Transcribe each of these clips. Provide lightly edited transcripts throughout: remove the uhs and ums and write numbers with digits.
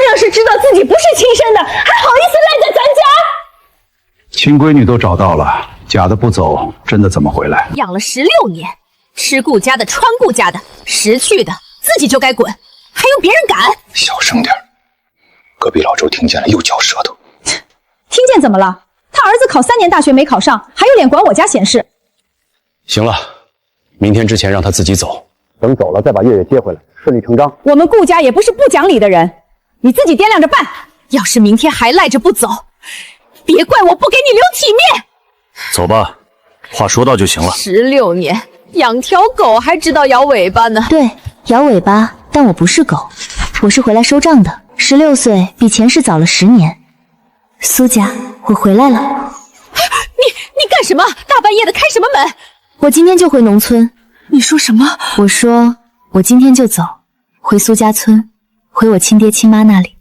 要是知道自己不是亲生的，还好意思赖在咱家？亲闺女都找到了，假的不走，真的怎么回来？养了16年，吃顾家的穿顾家的，识趣的自己就该滚，还用别人赶？小声点，隔壁老周听见了又嚼舌头。听见怎么了？他儿子考3年大学没考上，还有脸管我家闲事？行了，明天之前让他自己走，等走了再把月月接回来，顺理成章。我们顾家也不是不讲理的人，你自己掂量着办。要是明天还赖着不走，别怪我不给你留体面。走吧，话说到就行了。16年养条狗还知道摇尾巴呢。对，摇尾巴，但我不是狗，我是回来收账的。16岁比前世早了10年。苏家，我回来了。你干什么？大半夜的开什么门？我今天就回农村。你说什么？我说我今天就走，回苏家村，回我亲爹亲妈那里。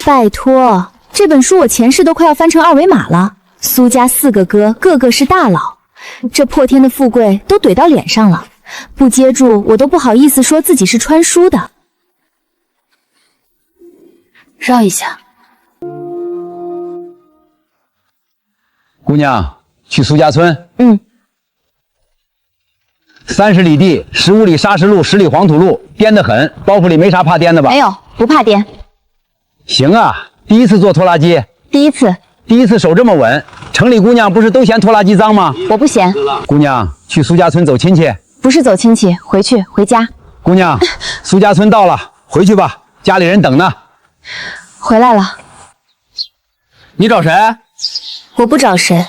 拜托，这本书我前世都快要翻成2维码了。苏家4个哥，个个是大佬，这破天的富贵都怼到脸上了，不接住我都不好意思说自己是穿书的。绕一下。姑娘，去苏家村。30里地，15里砂石路，10里黄土路，颠得很。包袱里没啥怕颠的吧？没有，不怕颠。行啊，第一次坐拖拉机。第一次手这么稳。城里姑娘不是都嫌拖拉机脏吗？我不嫌。姑娘，去苏家村走亲戚。不是走亲戚，回家。姑娘，苏家村到了，回去吧，家里人等呢。回来了。你找谁？我不找谁，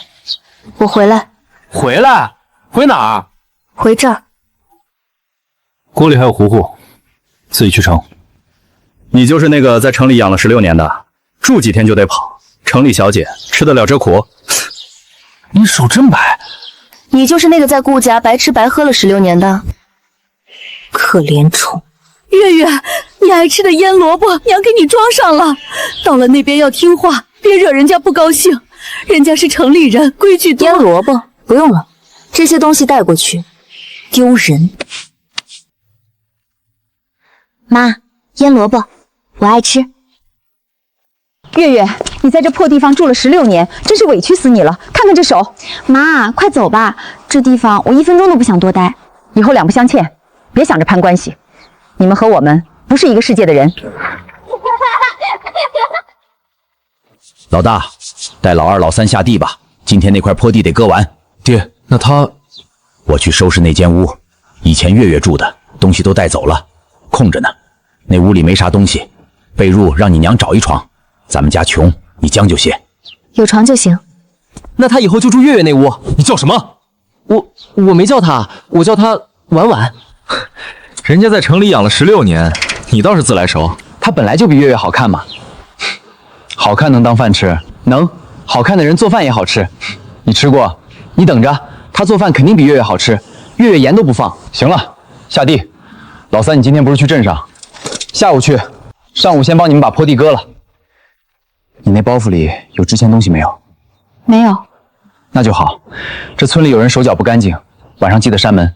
我回来。回来？回哪儿？回这儿。锅里还有糊糊，自己去盛。你就是那个在城里养了16年的，住几天就得跑，城里小姐吃得了这苦？你手真白。你就是那个在顾家白吃白喝了16年的可怜虫。月月，你爱吃的腌萝卜娘给你装上了，到了那边要听话，别惹人家不高兴，人家是城里人，规矩多。腌萝卜不用了，这些东西带过去丢人。妈，腌萝卜我爱吃。月月，你在这破地方住了16年，真是委屈死你了。看看这手。妈，快走吧，这地方我1分钟都不想多待。以后两不相欠，别想着攀关系。你们和我们不是一个世界的人。老大，带老2、老3下地吧，今天那块坡地得割完。爹，那他……我去收拾那间屋，以前月月住的，东西都带走了，空着呢。那屋里没啥东西，被褥让你娘找一床。咱们家穷，你将就些。有床就行。那他以后就住月月那屋。你叫什么？我没叫他，我叫他婉婉。人家在城里养了16年，你倒是自来熟。他本来就比月月好看嘛。好看能当饭吃？能。好看的人做饭也好吃。你吃过？你等着，他做饭肯定比月月好吃。月月盐都不放。行了，下地。老3，你今天不是去镇上？下午去，上午先帮你们把坡地割了。你那包袱里有值钱东西没有？没有。那就好。这村里有人手脚不干净，晚上记得閂门。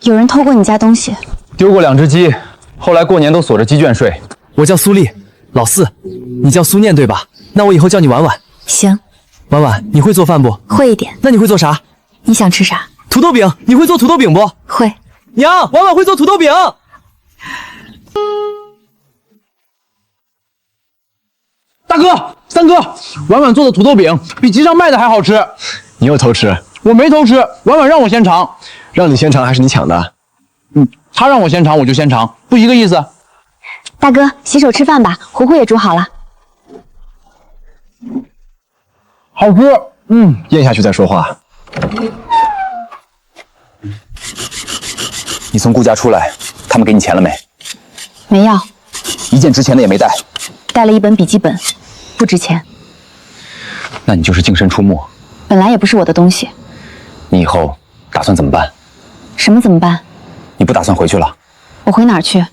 有人偷过你家东西。丢过2只鸡，后来过年都锁着鸡圈睡。我叫苏丽，老4，你叫苏念对吧？那我以后叫你婉婉。行。婉婉，你会做饭不？会一点。那你会做啥？你想吃啥？土豆饼，你会做土豆饼不？会。娘，婉婉会做土豆饼。大哥、三哥，婉婉做的土豆饼比集上卖的还好吃。你又偷吃？我没偷吃，婉婉让我先尝。让你先尝还是你抢的？她让我先尝，我就先尝，不一个意思。大哥，洗手吃饭吧，糊糊也煮好了。好吃。咽下去再说话。你从顾家出来，他们给你钱了没？没要。一件值钱的也没带。带了一本笔记本，不值钱。那你就是净身出没。本来也不是我的东西。你以后打算怎么办？什么怎么办？你不打算回去了？我回哪儿去？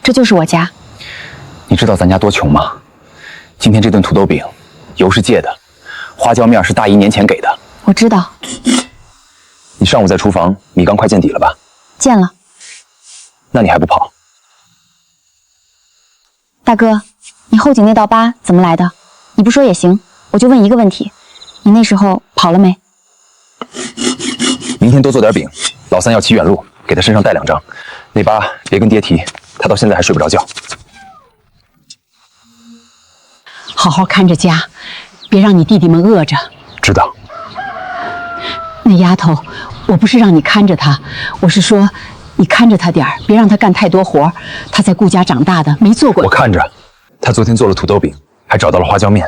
这就是我家。你知道咱家多穷吗？今天这顿土豆饼，油是借的，花椒面是大姨年前给的。我知道。你上午在厨房，米缸快见底了吧？见了。那你还不跑？大哥，你后颈那道疤怎么来的？你不说也行，我就问一个问题，你那时候跑了没？明天多做点饼，老三要骑远路，给他身上带2张。那疤别跟爹提，他到现在还睡不着觉。好好看着家，别让你弟弟们饿着。知道。那丫头，我不是让你看着她，我是说，你看着她点儿，别让她干太多活。她在顾家长大的，没做过。我看着，他昨天做了土豆饼，还找到了花椒面。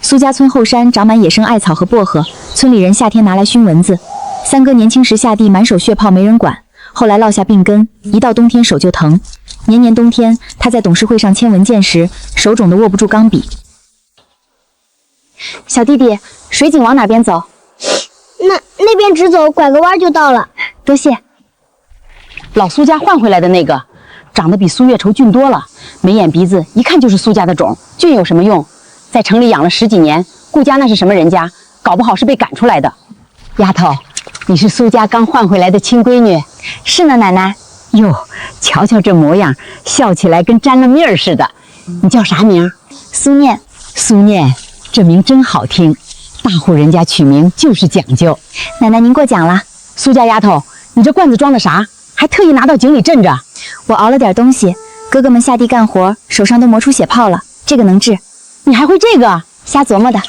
苏家村后山长满野生艾草和薄荷，村里人夏天拿来熏蚊子。三哥年轻时下地满手血泡没人管，后来落下病根，一到冬天手就疼。年年冬天，他在董事会上签文件时，手肿得握不住钢笔。小弟弟，水井往哪边走？那边直走，拐个弯就到了。多谢。老苏家换回来的那个，长得比苏月愁俊多了，眉眼鼻子一看就是苏家的种，俊有什么用？在城里养了10几年，顾家那是什么人家？搞不好是被赶出来的。丫头，你是苏家刚换回来的亲闺女？是呢，奶奶。哟，瞧瞧这模样，笑起来跟沾了蜜儿似的。你叫啥名？苏念。苏念，这名真好听。大户人家取名就是讲究。奶奶您过奖了。苏家丫头，你这罐子装的啥？还特意拿到井里镇着？我熬了点东西，哥哥们下地干活，手上都磨出血泡了，这个能治。你还会这个？瞎琢磨的。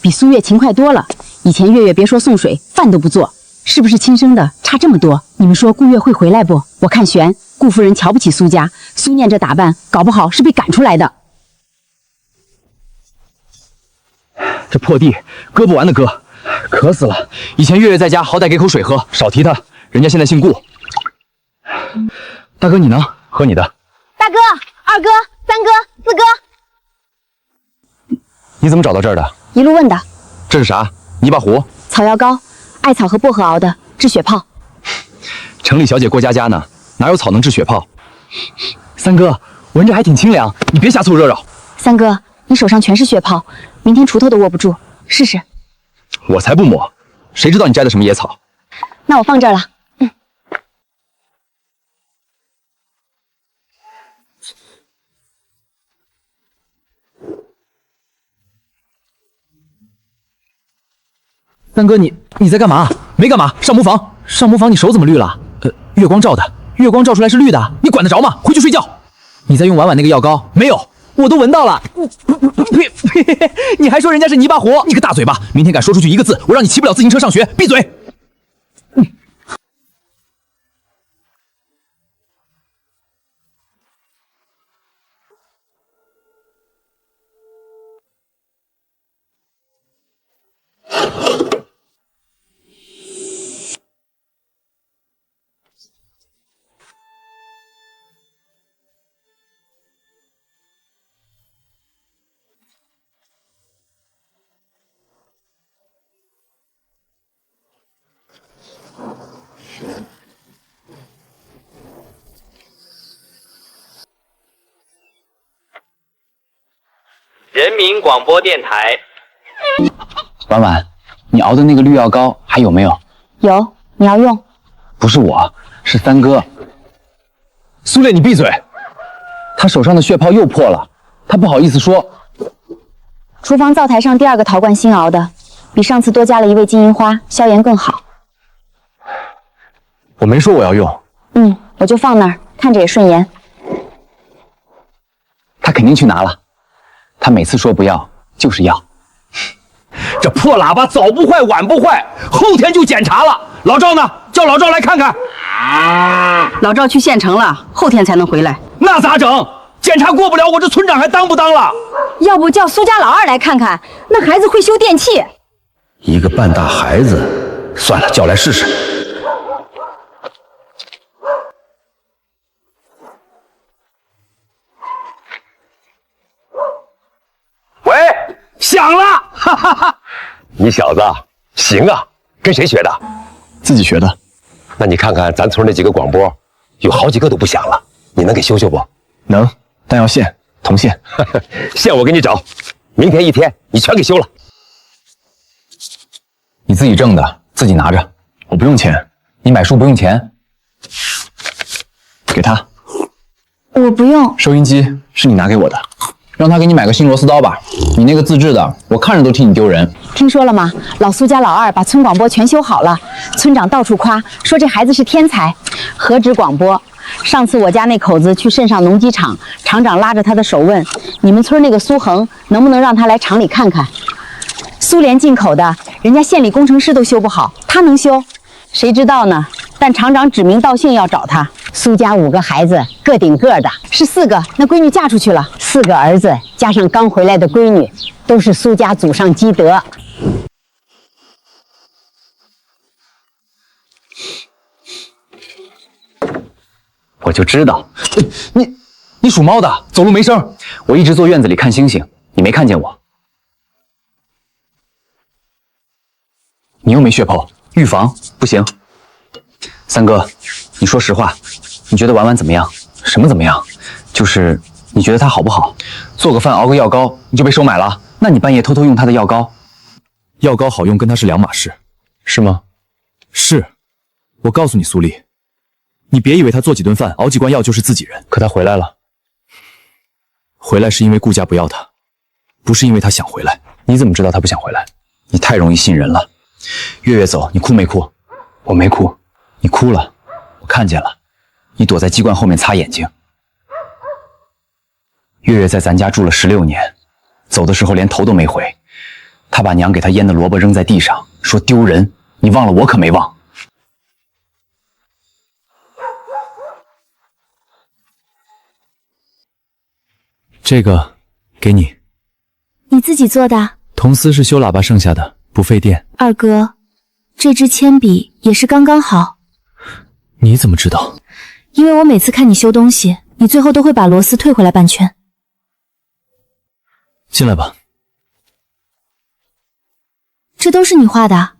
比苏月勤快多了。以前月月别说送水，饭都不做，是不是亲生的？差这么多。你们说顾月会回来不？我看悬。顾夫人瞧不起苏家，苏念这打扮，搞不好是被赶出来的。这破地割不完的割，渴死了。以前月月在家，好歹给口水喝，少提他。人家现在姓顾。大哥你呢？喝你的。大哥、二哥、三哥、四哥，你怎么找到这儿的？一路问的。这是啥？泥巴糊？草药膏，艾草和薄荷熬的，治血泡。城里小姐过家家呢，哪有草能治血泡？三哥，闻着还挺清凉，你别瞎凑热闹。三哥，你手上全是血泡，明天锄头都握不住，试试。我才不抹，谁知道你摘的什么野草？那我放这儿了。三哥，你在干嘛？没干嘛，上模仿。上模仿，你手怎么绿了？月光照的，月光照出来是绿的，你管得着吗？回去睡觉。你在用婉婉那个药膏？没有，我都闻到了。呸！你还说人家是泥巴糊？你个大嘴巴！明天敢说出去一个字，我让你骑不了自行车上学！闭嘴！人民广播电台。婉婉，你熬的那个绿药膏还有没有？有，你要用？不是我，是三哥。苏烈，你闭嘴！他手上的血泡又破了，他不好意思说。厨房灶台上第2个陶罐新熬的，比上次多加了1味金银花，消炎更好。我没说我要用。我就放那儿，看着也顺眼。他肯定去拿了，他每次说不要就是要。这破喇叭早不坏晚不坏，后天就检查了。老赵呢？叫老赵来看看。老赵去县城了，后天才能回来。那咋整？检查过不了，我这村长还当不当了？要不叫苏家老二来看看，那孩子会修电器。一个半大孩子，算了，叫来试试。喂，响了，哈哈哈！你小子行啊，跟谁学的？自己学的。那你看看咱村那几个广播，有好几个都不响了，你能给修修不？能，但要线，铜线。线我给你找，明天1天你全给修了。你自己挣的，自己拿着，我不用钱，你买书不用钱，给他。我不用。收音机是你拿给我的，让他给你买个新螺丝刀吧。你那个自制的，我看着都替你丢人。听说了吗？老苏家老二把村广播全修好了，村长到处夸，说这孩子是天才。何止广播，上次我家那口子去镇上农机厂，厂长拉着他的手问：“你们村那个苏恒能不能让他来厂里看看？苏联进口的，人家县里工程师都修不好，他能修？谁知道呢？但厂长指名道姓要找他。苏家5个孩子，个顶个的，是4个，那闺女嫁出去了，4个儿子加上刚回来的闺女，都是苏家祖上积德。”我就知道，你属猫的，走路没声。我一直坐院子里看星星，你没看见我。你又没血泡，预防不行。三哥，你说实话，你觉得婉婉怎么样？什么怎么样？就是你觉得她好不好？做个饭熬个药膏，你就被收买了？那你半夜偷偷用她的药膏？药膏好用跟它是两码事，是吗？是。我告诉你，苏丽，你别以为他做几顿饭、熬几罐药就是自己人。可他回来了，回来是因为顾家不要他，不是因为他想回来。你怎么知道他不想回来？你太容易信人了。月月走，你哭没哭？我没哭。你哭了，我看见了。你躲在鸡冠后面擦眼睛。月月在咱家住了16年，走的时候连头都没回。他把娘给他腌的萝卜扔在地上，说丢人。你忘了，我可没忘。这个给你，你自己做的？铜丝是修喇叭剩下的，不费电。二哥，这支铅笔也是刚刚好。你怎么知道？因为我每次看你修东西，你最后都会把螺丝退回来半圈。进来吧。这都是你画的？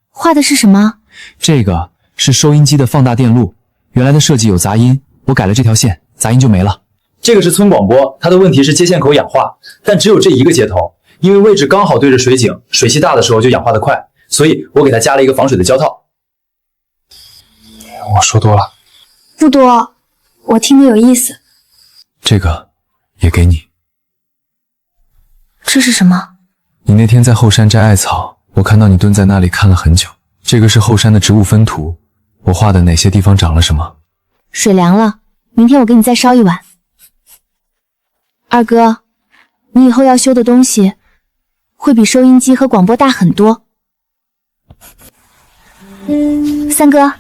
画的是什么？这个是收音机的放大电路，原来的设计有杂音，我改了这条线，杂音就没了。这个是村广播，它的问题是接线口氧化，但只有这一个接头，因为位置刚好对着水井，水汽大的时候就氧化得快，所以我给它加了一个防水的胶套。我说多了？不多，我听得有意思。这个也给你。这是什么？你那天在后山摘艾草，我看到你蹲在那里看了很久。这个是后山的植物分图，我画的哪些地方长了什么。水凉了，明天我给你再烧一碗。二哥，你以后要修的东西会比收音机和广播大很多。三哥，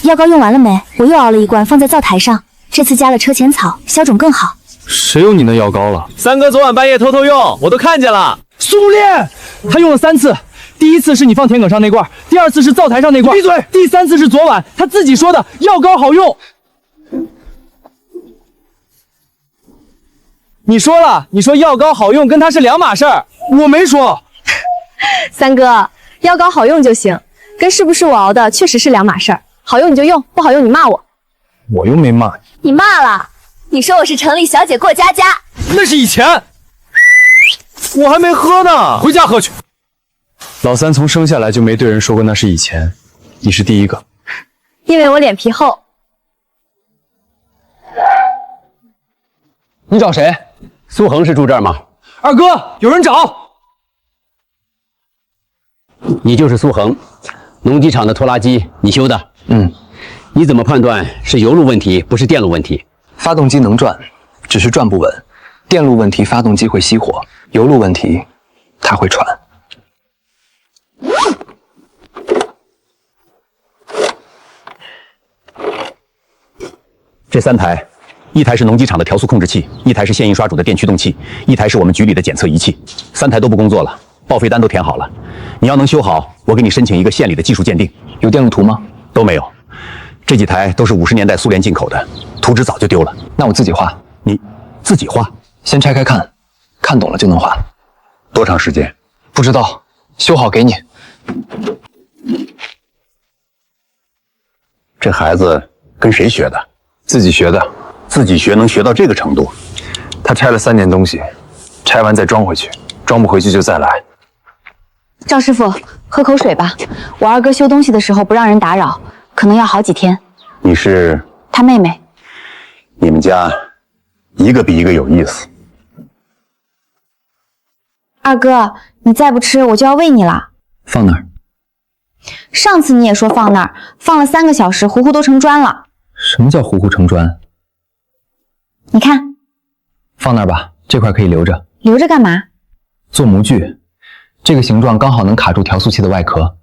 药膏用完了没？我又熬了一罐放在灶台上，这次加了车前草，消肿更好。谁用你那药膏了？三哥昨晚半夜偷偷用，我都看见了。苏烈，他用了3次，第一次是你放田埂上那罐，第2次是灶台上那罐，闭嘴！第3次是昨晚他自己说的药膏好用。你说了，你说药膏好用跟他是两码事儿，我没说。三哥，药膏好用就行，跟是不是我熬的确实是两码事儿。好用你就用，不好用你骂我。我又没骂你。你骂了，你说我是城里小姐过家家。那是以前，我还没喝呢，回家喝去。老三从生下来就没对人说过那是以前，你是第一个。因为我脸皮厚。你找谁？苏恒是住这儿吗？二哥，有人找。你就是苏恒，农机厂的拖拉机你修的？你怎么判断是油路问题，不是电路问题？发动机能转，只是转不稳；电路问题，发动机会熄火；油路问题，它会喘。这3台，一台是农机厂的调速控制器，一台是现印刷主的电驱动器，一台是我们局里的检测仪器。3台都不工作了，报废单都填好了。你要能修好，我给你申请一个县里的技术鉴定。有电路图吗？都没有。这几台都是50年代苏联进口的，图纸早就丢了。那我自己画。你自己画？先拆开看，看懂了就能画。多长时间？不知道，修好给你。这孩子跟谁学的？自己学的。自己学能学到这个程度？他拆了3年东西，拆完再装回去，装不回去就再来。赵师傅，喝口水吧。我二哥修东西的时候不让人打扰，可可能要好几天。你是他妹妹。你们家一个比一个有意思。二哥，你再不吃，我就要喂你了。放那儿。上次你也说放那儿，放了3个小时，糊糊都成砖了。什么叫糊糊成砖？你看，放那儿吧，这块可以留着。留着干嘛？做模具，这个形状刚好能卡住调速器的外壳。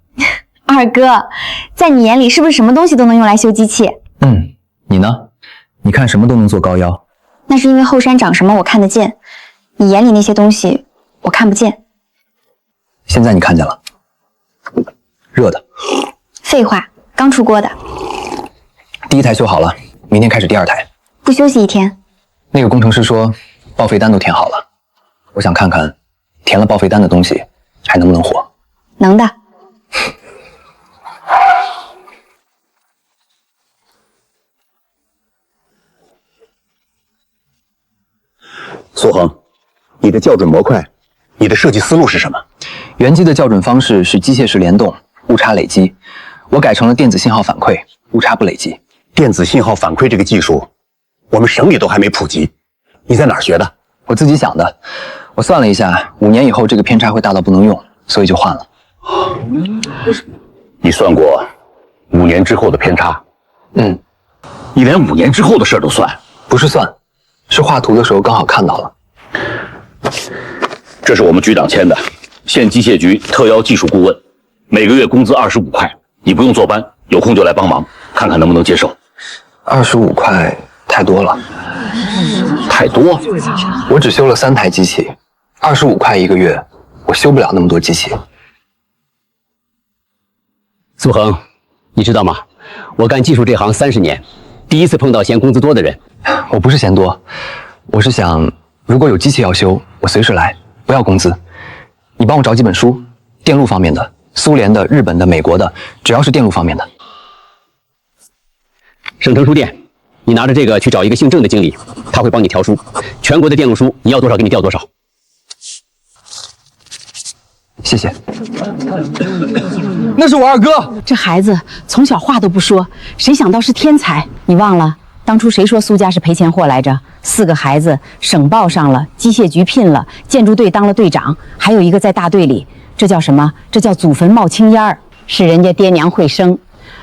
二哥，在你眼里是不是什么东西都能用来修机器？你呢？你看什么都能做高腰。那是因为后山长什么我看得见，你眼里那些东西我看不见。现在你看见了，热的。废话，刚出锅的。第1台修好了，明天开始第2台。不休息1天？那个工程师说报废单都填好了，我想看看填了报废单的东西还能不能活。能的。苏恒，你的校准模块，你的设计思路是什么？原机的校准方式是机械式联动，误差累积，我改成了电子信号反馈，误差不累积。电子信号反馈这个技术，我们省里都还没普及，你在哪儿学的？我自己想的。我算了一下，5年以后这个偏差会大到不能用，所以就换了。你算过5年之后的偏差？你连5年之后的事儿都算？不是算，是画图的时候刚好看到了。这是我们局长签的，县机械局特邀技术顾问，每个月工资25块，你不用坐班，有空就来帮忙，看看能不能接受。25块太多了。太多？我只修了3台机器，25块1个月，我修不了那么多机器。苏恒，你知道吗？我干技术这行30年，第一次碰到嫌工资多的人。我不是嫌多，我是想，如果有机器要修，我随时来，不要工资。你帮我找几本书，电路方面的，苏联的、日本的、美国的，只要是电路方面的。省城书店，你拿着这个去找一个姓郑的经理，他会帮你调书，全国的电路书你要多少给你调多少。谢谢。那是我二哥。这孩子从小话都不说，谁想到是天才？你忘了当初谁说苏家是赔钱货来着？4个孩子，省报上了，机械局聘了，建筑队当了队长，还有一个在大队里，这叫什么？这叫祖坟冒青烟儿。是人家爹娘会生，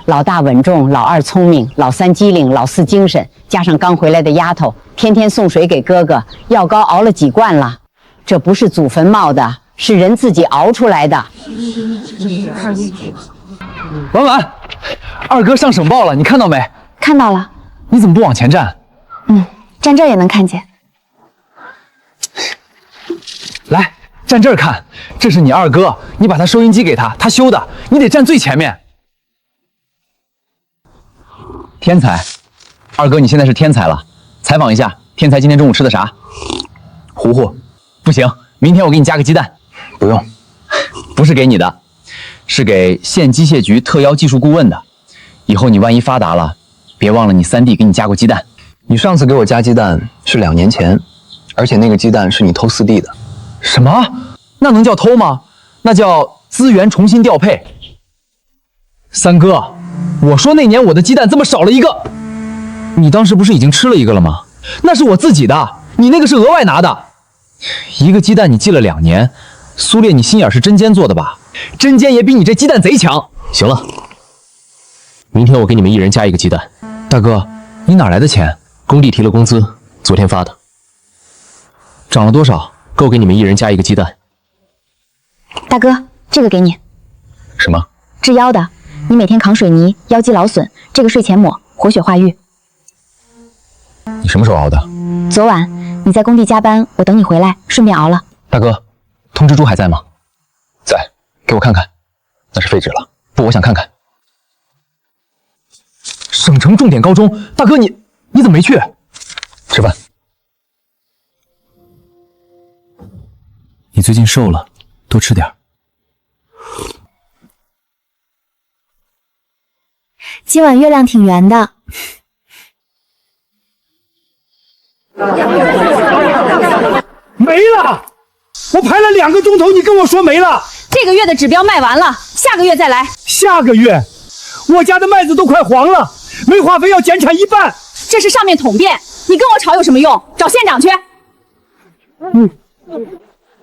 老大稳重，老二聪明，老3机灵，老4精神，加上刚回来的丫头，天天送水给哥哥，药膏熬了几罐了。这不是祖坟冒的，是人自己熬出来的。婉婉，二哥上省报了，你看到没？看到了。你怎么不往前站？站这儿也能看见。来，站这儿看，这是你二哥，你把他收音机给他，他修的，你得站最前面。天才，二哥你现在是天才了。采访一下，天才今天中午吃的啥？糊糊，不行，明天我给你加个鸡蛋。不用，不是给你的，是给县机械局特邀技术顾问的。以后你万一发达了，别忘了你3弟给你加过鸡蛋。你上次给我加鸡蛋是2年前，而且那个鸡蛋是你偷4弟的。什么？那能叫偷吗？那叫资源重新调配。三哥，我说那年我的鸡蛋怎么少了一个？你当时不是已经吃了一个了吗？那是我自己的，你那个是额外拿的。一个鸡蛋你记了2年，苏烈你心眼是针尖做的吧？针尖也比你这鸡蛋贼强。行了，明天我给你们1人加1个鸡蛋。大哥，你哪来的钱？工地提了工资，昨天发的。涨了多少？够给你们1人加1个鸡蛋。大哥，这个给你。什么？治腰的，你每天扛水泥，腰肌劳损，这个睡前抹，活血化瘀。你什么时候熬的？昨晚你在工地加班，我等你回来，顺便熬了。大哥，通知书还在吗？在，给我看看。那是废纸了。不，我想看看。省城重点高中，大哥你怎么没去？吃饭。你最近瘦了，多吃点。今晚月亮挺圆的。没了！我排了2个钟头，你跟我说没了。这个月的指标卖完了，下个月再来。下个月？我家的麦子都快黄了，没化肥要减产1半。这是上面统编，你跟我吵有什么用？找县长去。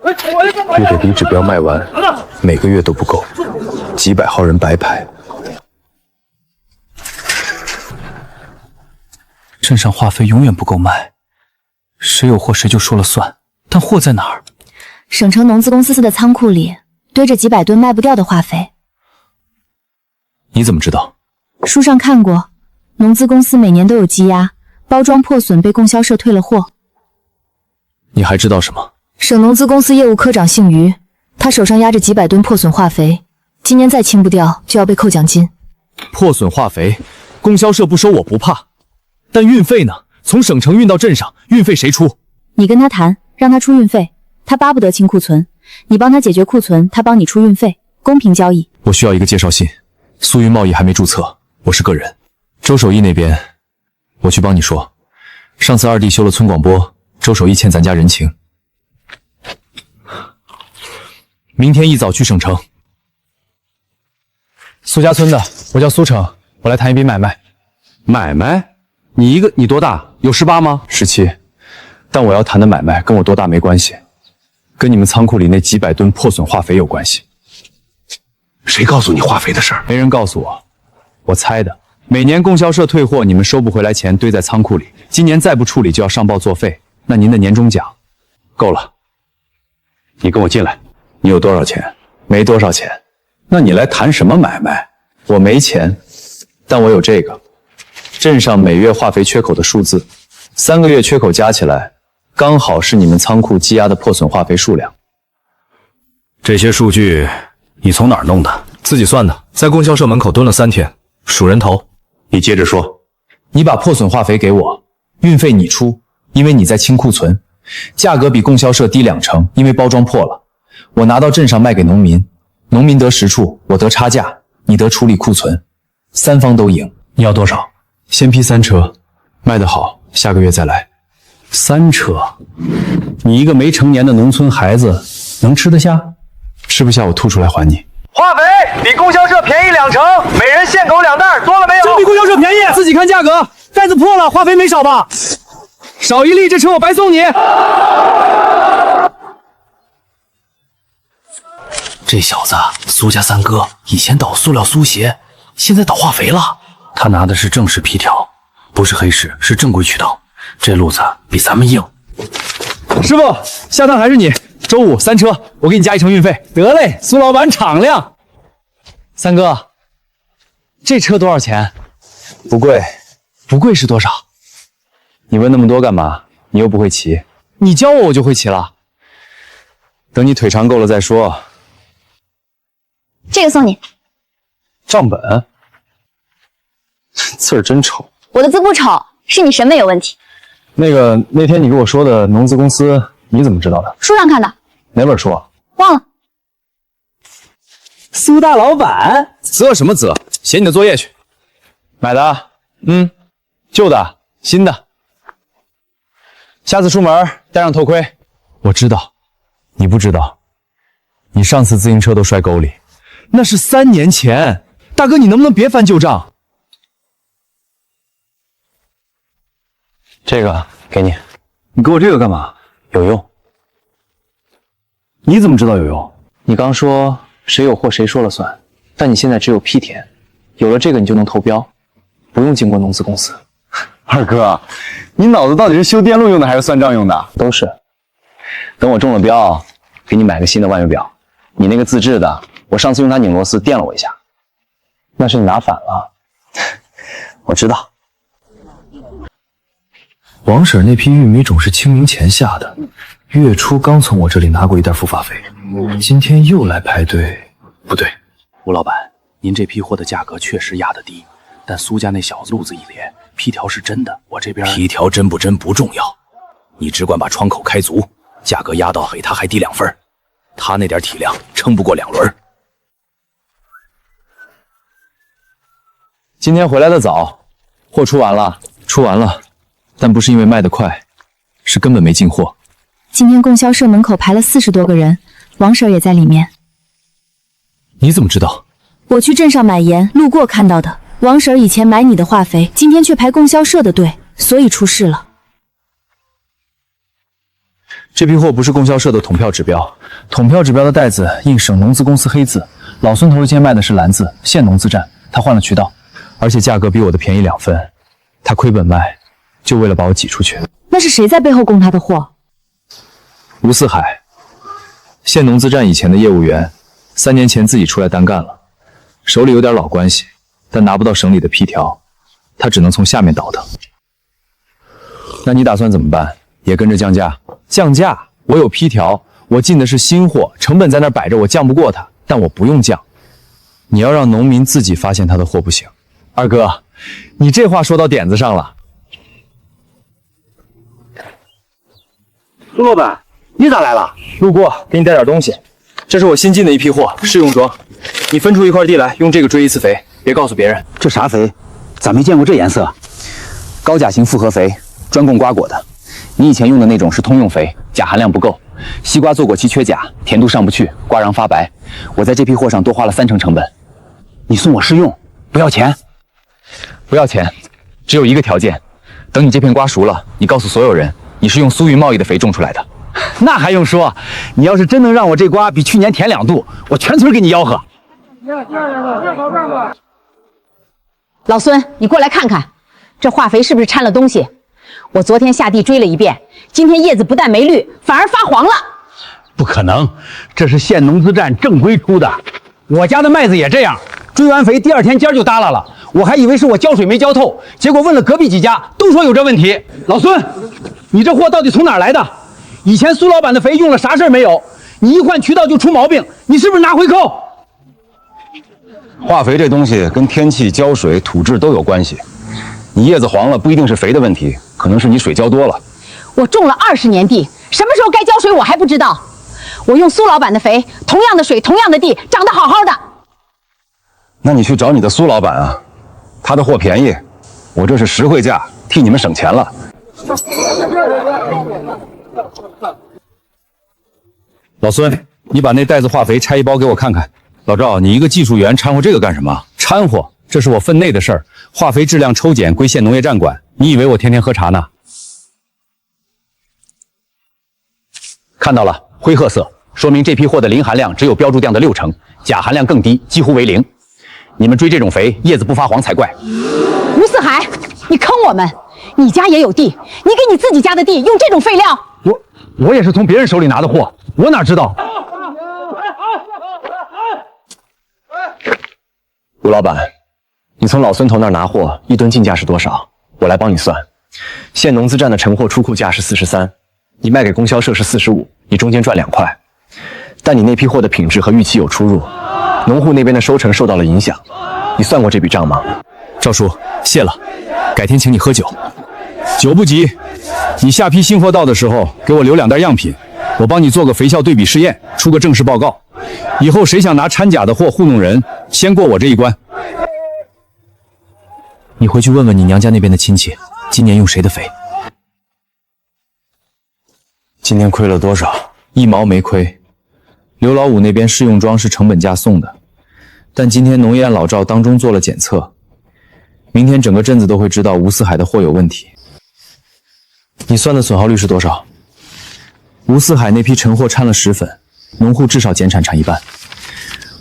月底指标卖完，每个月都不够，几百号人白排。镇上化肥永远不够卖，谁有货谁就说了算。但货在哪儿？省城农资公司的仓库里堆着几百吨卖不掉的化肥。你怎么知道？书上看过，农资公司每年都有积压，包装破损被供销社退了货。你还知道什么？省农资公司业务科长姓于，他手上压着几百吨破损化肥，今年再清不掉就要被扣奖金。破损化肥，供销社不收我不怕，但运费呢？从省城运到镇上，运费谁出？你跟他谈，让他出运费，他巴不得清库存，你帮他解决库存，他帮你出运费，公平交易。我需要一个介绍信，苏云贸易还没注册，我是个人。周守义那边，我去帮你说。上次二弟修了村广播，周守义欠咱家人情。明天一早去省城。苏家村的，我叫苏成，我来谈一笔买卖。买卖？你多大？有18吗？17。但我要谈的买卖跟我多大没关系，跟你们仓库里那几百吨破损化肥有关系。谁告诉你化肥的事儿？没人告诉我，我猜的。每年供销社退货，你们收不回来钱堆在仓库里，今年再不处理就要上报作废。那您的年终奖够了。你跟我进来。你有多少钱？没多少钱。那你来谈什么买卖？我没钱，但我有这个，镇上每月化肥缺口的数字，3个月缺口加起来，刚好是你们仓库积压的破损化肥数量。这些数据你从哪儿弄的？自己算的，在供销社门口蹲了3天，数人头。你接着说。你把破损化肥给我，运费你出，因为你在清库存，价格比供销社低2成，因为包装破了。我拿到镇上卖给农民，农民得实处，我得差价，你得处理库存，3方都赢。你要多少？先批3车，卖得好，下个月再来。3车？你一个没成年的农村孩子能吃得下？吃不下我吐出来还你。化肥比供销社便宜2成，每人限购2袋，多了没有？真比供销社便宜，自己看价格。袋子破了，化肥没少吧？少1粒，这车我白送你。这小子苏家3哥，以前倒塑料苏鞋，现在倒化肥了。他拿的是正式批条，不是黑市，是正规渠道。这路子比咱们硬。师傅，下趟还是你。周5 3车，我给你加1成运费。得嘞，苏老板敞亮。3哥，这车多少钱？不贵。不贵是多少？你问那么多干嘛？你又不会骑。你教我，我就会骑了。等你腿长够了再说。这个送你。账本？字儿真丑。我的字不丑，是你审美有问题。那天你跟我说的农资公司，你怎么知道的？书上看的。哪本书啊？忘了。苏大老板，啧什么啧？写你的作业去。买的？旧的，新的。下次出门带上头盔。我知道，你不知道，你上次自行车都摔沟里，那是3年前。大哥，你能不能别翻旧账？这个给你。你给我这个干嘛？有用。你怎么知道有用？你刚说谁有货谁说了算，但你现在只有批田，有了这个你就能投标，不用经过农资公司。二哥，你脑子到底是修电路用的还是算账用的？都是。等我中了标，给你买个新的万月表。你那个自制的，我上次用它拧螺丝电了我一下，那是你拿反了。我知道。王婶那批玉米种是清明前下的，月初刚从我这里拿过1袋复发肥，今天又来排队。不对，吴老板，您这批货的价格确实压得低，但苏家那小子路子一咧，批条是真的，我这边批条真不真不重要，你只管把窗口开足，价格压到黑他还低2分，他那点体量撑不过2轮。今天回来的早，货出完了，但不是因为卖得快，是根本没进货。今天供销社门口排了40多个人，王婶也在里面。你怎么知道？我去镇上买盐，路过看到的。王婶儿以前买你的化肥，今天却排供销社的队，所以出事了。这批货不是供销社的统票指标，统票指标的袋子印省农资公司黑字，老孙头一件卖的是蓝字，县农资站，他换了渠道，而且价格比我的便宜2分，他亏本卖，就为了把我挤出去。那是谁在背后供他的货？吴四海，县农资站以前的业务员，3年前自己出来单干了，手里有点老关系，但拿不到省里的批条，他只能从下面倒腾。那你打算怎么办？也跟着降价？降价？我有批条，我进的是新货，成本在那摆着，我降不过他，但我不用降。你要让农民自己发现他的货不行。二哥，你这话说到点子上了。苏老板，你咋来了？路过，给你带点东西。这是我新进的一批货，试用装。你分出一块地来，用这个追一次肥，别告诉别人。这啥肥？咋没见过这颜色？高钾型复合肥，专供瓜果的。你以前用的那种是通用肥，钾含量不够，西瓜做果期缺钾，甜度上不去，瓜瓤发白。我在这批货上多花了30%成本。你送我试用，不要钱？不要钱，只有一个条件，等你这片瓜熟了，你告诉所有人，你是用苏运贸易的肥种出来的。那还用说？你要是真能让我这瓜比去年甜2度，我全村给你吆喝。老孙，你过来看看，这化肥是不是掺了东西？我昨天下地追了一遍，今天叶子不但没绿，反而发黄了。不可能，这是县农资站正规出的。我家的麦子也这样，追完肥第2天尖就耷拉了，我还以为是我浇水没浇透，结果问了隔壁几家，都说有这问题。老孙，你这货到底从哪儿来的？以前苏老板的肥用了啥事儿没有？你一换渠道就出毛病，你是不是拿回扣？化肥这东西跟天气、浇水、土质都有关系。你叶子黄了不一定是肥的问题，可能是你水浇多了。我种了20年地，什么时候该浇水我还不知道。我用苏老板的肥，同样的水，同样的地，长得好好的。那你去找你的苏老板啊，他的货便宜，我这是实惠价，替你们省钱了。老孙，你把那袋子化肥拆一包给我看看。老赵，你一个技术员掺和这个干什么？掺和，这是我分内的事儿。化肥质量抽检归县农业站管，你以为我天天喝茶呢？看到了，灰褐色，说明这批货的磷含量只有标注量的60%，钾含量更低，几乎为0。你们追这种肥，叶子不发黄才怪。吴四海，你坑我们！你家也有地，你给你自己家的地用这种废料？我也是从别人手里拿的货，我哪知道？吴老板，你从老孙头那儿拿货，一吨进价是多少？我来帮你算。县农资站的成货出库价是43，你卖给供销社是45，你中间赚2块。但你那批货的品质和预期有出入，农户那边的收成受到了影响。你算过这笔账吗？赵叔，谢了，改天请你喝酒。酒不急，你下批新货到的时候，给我留2袋样品，我帮你做个肥效对比试验，出个正式报告。以后谁想拿掺假的货糊弄人，先过我这一关。你回去问问你娘家那边的亲戚，今年用谁的肥？今年亏了多少？1毛没亏。刘老五那边试用装是成本价送的，但今天农业老赵当中做了检测，明天整个镇子都会知道吴四海的货有问题。你算的损耗率是多少？吴四海那批陈货掺了10粉，农户至少减产一半。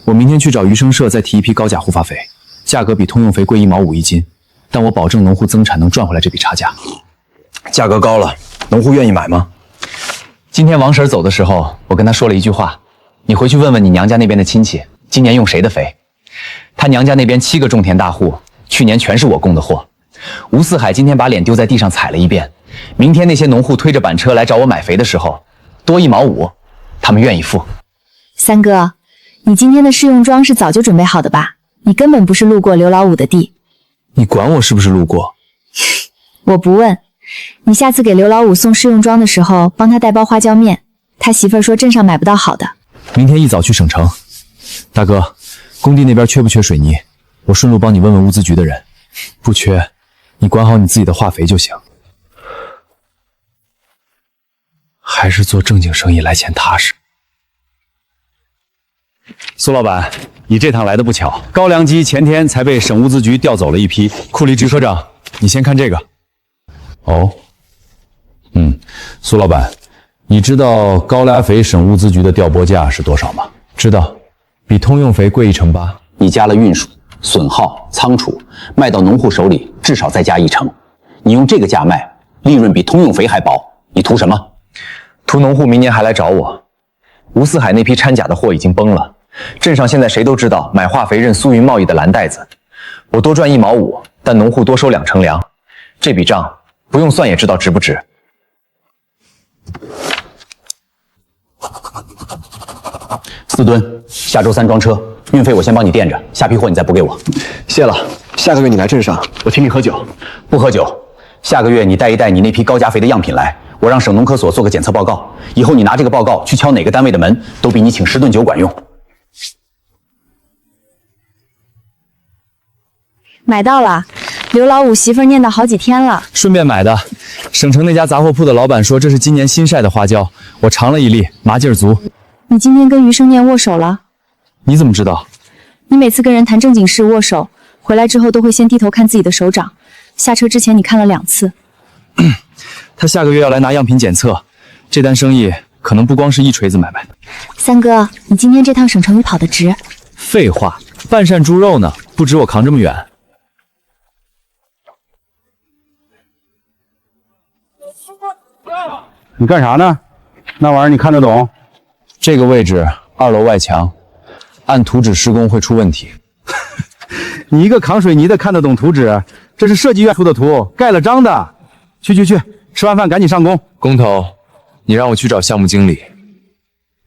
我明天去找余生社再提一批高钾护发肥，价格比通用肥贵1毛5一斤，但我保证农户增产能赚回来这笔差价。价格高了，农户愿意买吗？今天王婶走的时候，我跟她说了一句话，你回去问问你娘家那边的亲戚，今年用谁的肥？她娘家那边7个种田大户，去年全是我供的货。吴四海今天把脸丢在地上踩了一遍，明天那些农户推着板车来找我买肥的时候，多1毛5，他们愿意付。三哥，你今天的试用装是早就准备好的吧？你根本不是路过刘老五的地。你管我是不是路过？我不问。你下次给刘老五送试用装的时候，帮他带包花椒面。他媳妇儿说镇上买不到好的。明天一早去省城。大哥，工地那边缺不缺水泥？我顺路帮你问问物资局的人。不缺，你管好你自己的化肥就行。还是做正经生意来钱踏实。苏老板，你这趟来的不巧，高粱机前天才被省物资局调走了一批。库里支科长，你先看这个。哦，苏老板，你知道高粱肥省物资局的调拨价是多少吗？知道，比通用肥贵1成8。你加了运输、损耗、仓储，卖到农户手里至少再加1成。你用这个价卖，利润比通用肥还薄，你图什么？图农户明年还来找我。吴四海那批掺假的货已经崩了，镇上现在谁都知道买化肥认苏云贸易的蓝袋子。我多赚1毛5，但农户多收2成粮，这笔账不用算也知道值不值。4吨，下周3装车，运费我先帮你垫着，下批货你再补给我。谢了，下个月你来镇上，我请你喝酒。不喝酒，下个月你带一带你那批高加肥的样品来，我让省农科所做个检测报告，以后你拿这个报告去敲哪个单位的门，都比你请10顿酒管用。买到了，刘老五媳妇念叨好几天了。顺便买的。省城那家杂货铺的老板说这是今年新晒的花椒，我尝了一粒，麻劲儿足。你今天跟余生念握手了？你怎么知道？你每次跟人谈正经事握手，回来之后都会先低头看自己的手掌。下车之前你看了2次。他下个月要来拿样品检测，这单生意可能不光是一锤子买卖。三哥，你今天这趟省城里跑得值。废话，半扇猪肉呢，不止我扛这么远。你干啥呢？那玩意儿你看得懂？这个位置2楼外墙，按图纸施工会出问题。你一个扛水泥的看得懂图纸？这是设计院出的图，盖了章的。去，吃完饭赶紧上工。工头，你让我去找项目经理。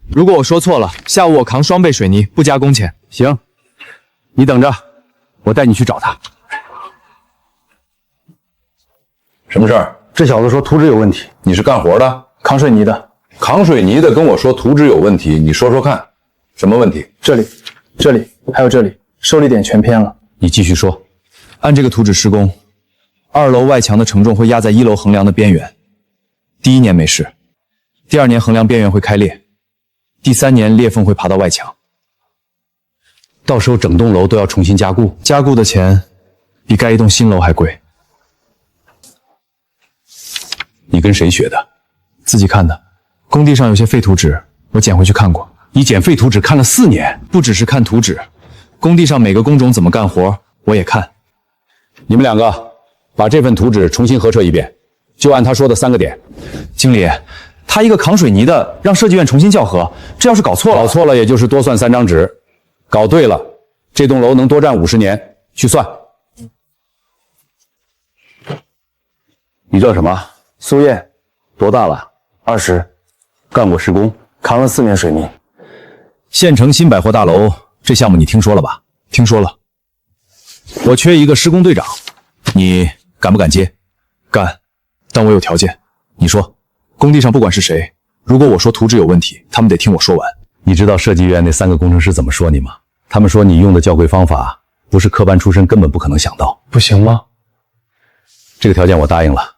如果我说错了，下午我扛双倍水泥，不加工钱。行，你等着，我带你去找他。什么事儿？这小子说图纸有问题。你是干活的？扛水泥的。扛水泥的跟我说图纸有问题，你说说看，什么问题？这里，还有这里，受力点全偏了。你继续说。按这个图纸施工，2楼外墙的承重会压在1楼横梁的边缘。第1年没事，第2年横梁边缘会开裂，第3年裂缝会爬到外墙。到时候整栋楼都要重新加固，加固的钱比盖一栋新楼还贵。你跟谁学的？自己看的。工地上有些废图纸，我捡回去看过。你捡废图纸看了4年？不只是看图纸，工地上每个工种怎么干活，我也看。你们2个把这份图纸重新核测一遍，就按他说的3个点。经理，他一个扛水泥的，让设计院重新校核，这要是搞错了也就是多算3张纸，搞对了，这栋楼能多占50年。去算。你叫什么？苏燕，多大了？20，干过施工，扛了4年水泥。县城新百货大楼这项目你听说了吧？听说了。我缺一个施工队长，你敢不敢接？敢，但我有条件。你说，工地上不管是谁，如果我说图纸有问题，他们得听我说完。你知道设计院那3个工程师怎么说你吗？他们说你用的校规方法不是科班出身根本不可能想到。不行吗？这个条件我答应了。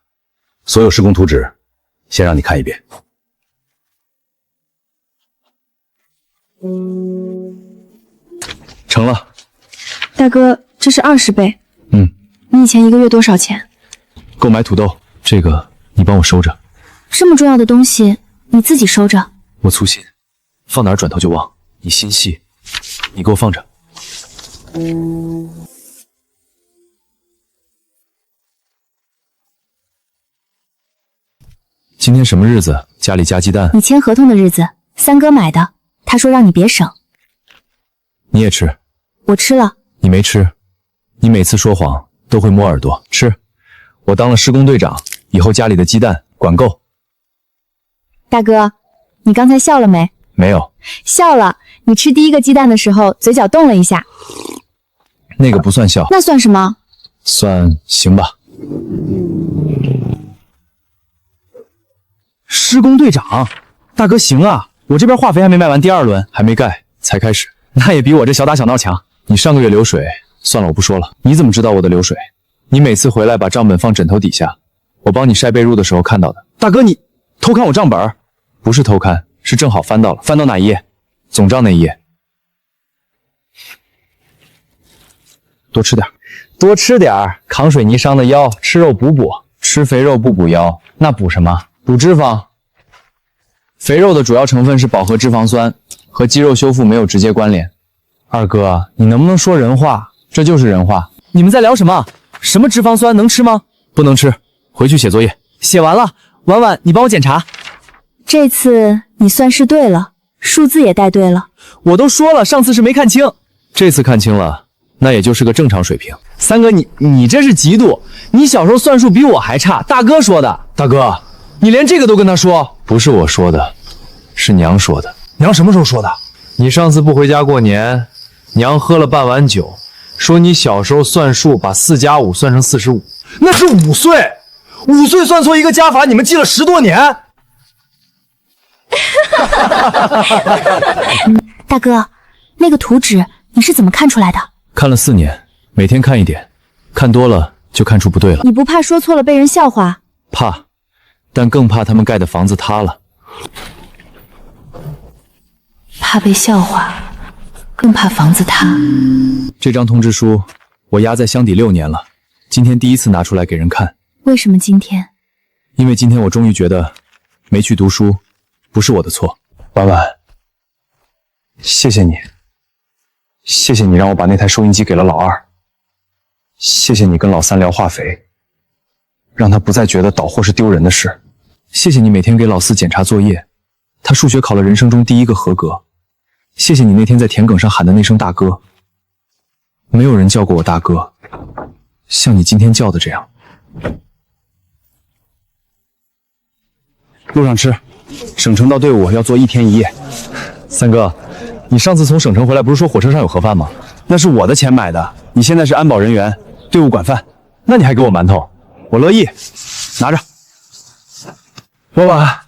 所有施工图纸先让你看一遍。成了。大哥，这是20倍。你以前1个月多少钱？购买土豆，这个你帮我收着。这么重要的东西你自己收着？我粗心，放哪儿转头就忘。你心细，你给我放着。今天什么日子？家里加鸡蛋？你签合同的日子，三哥买的。他说让你别省。你也吃？我吃了。你没吃？你每次说谎都会摸耳朵。吃。我当了施工队长，以后家里的鸡蛋管够。大哥，你刚才笑了没？没有。笑了。你吃第1个鸡蛋的时候，嘴角动了一下。那个不算笑。那算什么？算行吧。施工队长，大哥行啊！我这边化肥还没卖完，第2轮还没盖，才开始，那也比我这小打小闹强。你上个月流水，算了，我不说了。你怎么知道我的流水？你每次回来把账本放枕头底下，我帮你晒被褥的时候看到的。大哥，你偷看我账本？不是偷看，是正好翻到了。翻到哪一页？总账那一页。多吃点。多吃点儿，扛水泥伤的腰，吃肉补补，吃肥肉不补腰，那补什么？补脂肪。肥肉的主要成分是饱和脂肪酸，和肌肉修复没有直接关联。二哥，你能不能说人话？这就是人话。你们在聊什么？什么脂肪酸能吃吗？不能吃，回去写作业。写完了，婉婉，你帮我检查。这次你算是对了，数字也带对了。我都说了，上次是没看清，这次看清了，那也就是个正常水平。三哥，你这是嫉妒，你小时候算术比我还差，大哥说的。大哥，你连这个都跟他说？不是我说的，是娘说的。娘什么时候说的？你上次不回家过年，娘喝了半碗酒，说你小时候算术把4加5算成45。那是5岁，5岁算错一个加法，你们记了10多年。大哥，那个图纸你是怎么看出来的？看了4年，每天看一点，看多了就看出不对了。你不怕说错了被人笑话？怕，但更怕他们盖的房子塌了。怕被笑话，更怕房子塌。这张通知书我压在箱底6年了，今天第一次拿出来给人看。为什么今天？因为今天我终于觉得没去读书不是我的错。婉婉，谢谢你，谢谢你让我把那台收音机给了老二，谢谢你跟老三聊化肥，让他不再觉得倒货是丢人的事。谢谢你每天给老四检查作业，他数学考了人生中第1个合格。谢谢你那天在田埂上喊的那声大哥，没有人叫过我大哥，像你今天叫的这样。路上吃，省城到队伍要坐1天1夜。三哥，你上次从省城回来不是说火车上有盒饭吗？那是我的钱买的，你现在是安保人员，队伍管饭，那你还给我馒头，我乐意，拿着。婉婉，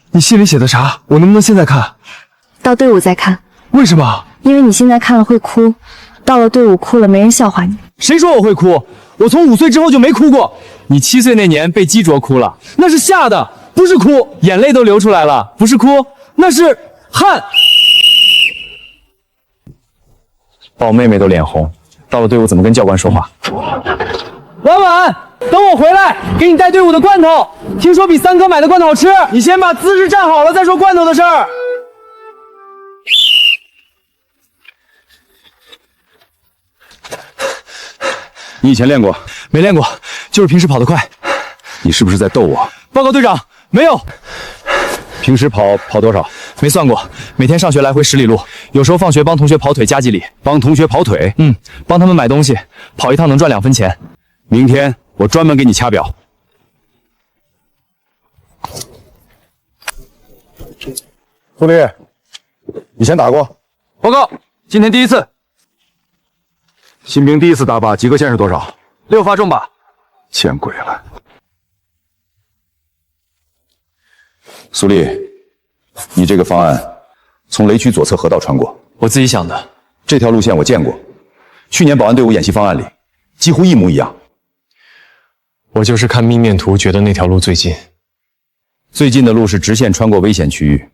你信里写的啥？我能不能现在看？到队伍再看。为什么？因为你现在看了会哭，到了队伍哭了没人笑话你。谁说我会哭？我从5岁之后就没哭过。你7岁那年被鸡啄哭了，那是吓的，不是哭，眼泪都流出来了，不是哭，那是汗。把我妹妹都脸红，到了队伍怎么跟教官说话？婉婉，等我回来给你带队伍的罐头，听说比三哥买的罐头好吃，你先把姿势站好了再说罐头的事儿。你以前练过？没练过，就是平时跑得快。你是不是在逗我？报告队长，没有。平时跑多少？没算过，每天上学来回10里路，有时候放学帮同学跑腿加几里。帮同学跑腿？帮他们买东西，跑一趟能赚2分钱。明天我专门给你掐表。苏黎，以前打过？报告，今天第一次。新兵第一次打靶，及格线是多少？6发中靶。见鬼了！苏丽，你这个方案从雷区左侧河道穿过，我自己想的。这条路线我见过，去年保安队伍演习方案里几乎一模一样。我就是看密面图觉得那条路最近。最近的路是直线穿过危险区域，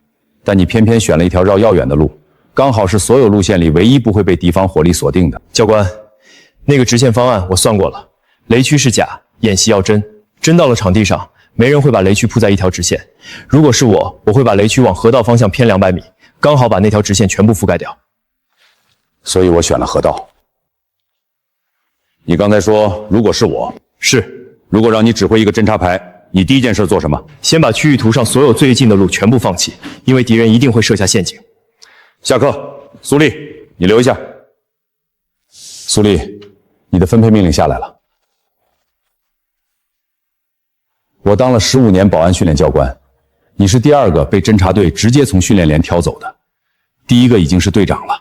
但你偏偏选了一条绕要远的路，刚好是所有路线里唯一不会被敌方火力锁定的。教官，那个直线方案我算过了，雷区是假，演习要真，真到了场地上，没人会把雷区铺在一条直线。如果是我会把雷区往河道方向偏200米，刚好把那条直线全部覆盖掉。所以我选了河道。你刚才说，如果是我，是，如果让你指挥一个侦察排，你第一件事做什么？先把区域图上所有最近的路全部放弃，因为敌人一定会设下陷阱。下课，苏丽，你留一下。苏丽，你的分配命令下来了。我当了15年保安训练教官，你是第2个被侦察队直接从训练连挑走的，第1个已经是队长了。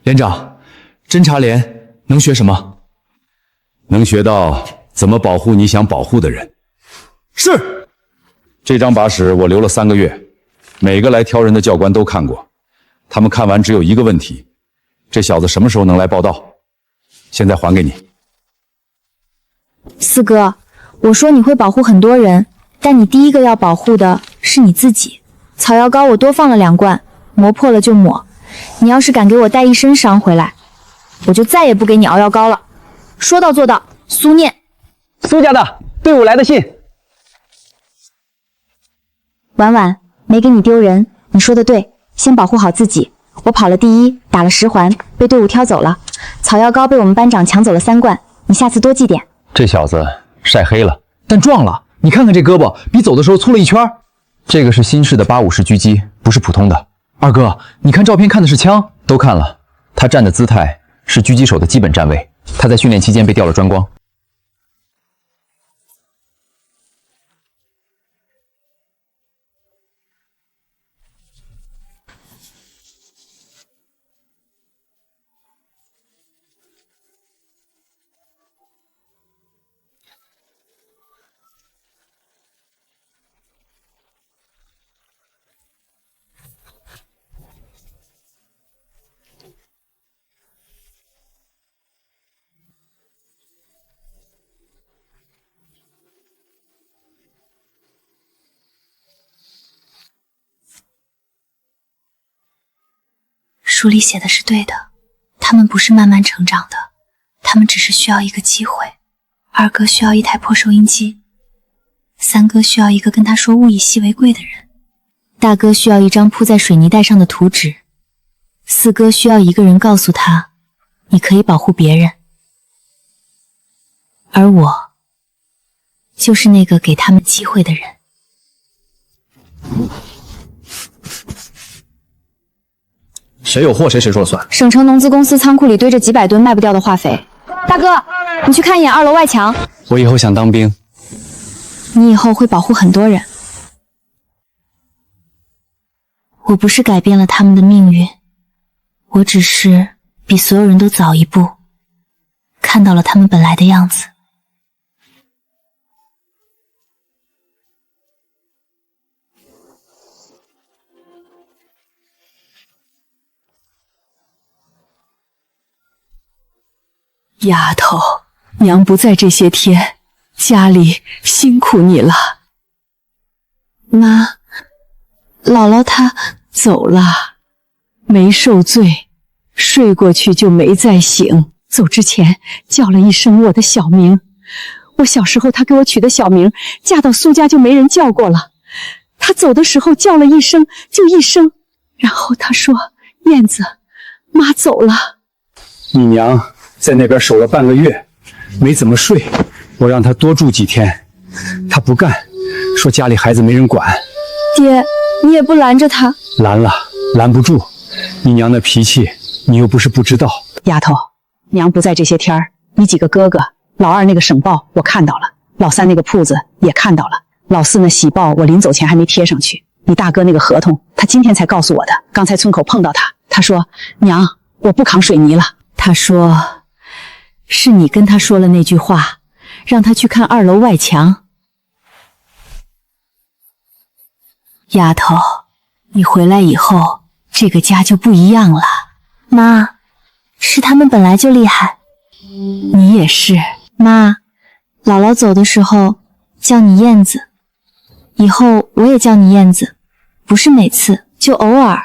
连长，侦察连能学什么？能学到怎么保护你想保护的人。是。这张靶纸我留了3个月，每个来挑人的教官都看过，他们看完只有一个问题：这小子什么时候能来报道？现在还给你。四哥，我说你会保护很多人，但你第一个要保护的是你自己。草药膏我多放了2罐，磨破了就抹。你要是敢给我带一身伤回来，我就再也不给你熬药膏了。说到做到。苏念，苏家的，队伍来的信。婉婉，没给你丢人，你说的对，先保护好自己。我跑了第1，打了10环，被队伍挑走了。草药膏被我们班长抢走了3罐，你下次多记点。这小子晒黑了，但壮了。你看看这胳膊，比走的时候粗了1圈。这个是新式的850狙击，不是普通的。二哥，你看照片看的是枪？都看了，他站的姿态是狙击手的基本站位。他在训练期间被掉了专光。书里写的是对的，他们不是慢慢成长的，他们只是需要一个机会。二哥需要一台破收音机，三哥需要一个跟他说物以稀为贵的人，大哥需要一张铺在水泥袋上的图纸，四哥需要一个人告诉他，你可以保护别人。而我，就是那个给他们机会的人。谁有货谁说了算。省城农资公司仓库里堆着几百吨卖不掉的化肥。大哥，你去看一眼2楼外墙。我以后想当兵。你以后会保护很多人。我不是改变了他们的命运，我只是比所有人都早一步，看到了他们本来的样子。丫头，娘不在这些天，家里辛苦你了。妈，姥姥她走了，没受罪，睡过去就没再醒。走之前叫了一声我的小名，我小时候她给我取的小名，嫁到苏家就没人叫过了。她走的时候叫了一声就一声，然后她说：“燕子，妈走了。”你娘在那边守了半个月，没怎么睡，我让她多住几天，她不干，说家里孩子没人管。爹，你也不拦着她？拦了，拦不住。你娘的脾气，你又不是不知道。丫头，娘不在这些天儿，你几个哥哥，老二那个省报我看到了，老三那个铺子也看到了，老四那喜报我临走前还没贴上去。你大哥那个合同，他今天才告诉我的，刚才村口碰到他，他说：“娘，我不扛水泥了。”他说是你跟他说了那句话，让他去看2楼外墙。丫头，你回来以后，这个家就不一样了。妈，是他们本来就厉害。你也是。妈，姥姥走的时候叫你燕子，以后我也叫你燕子，不是每次，就偶尔。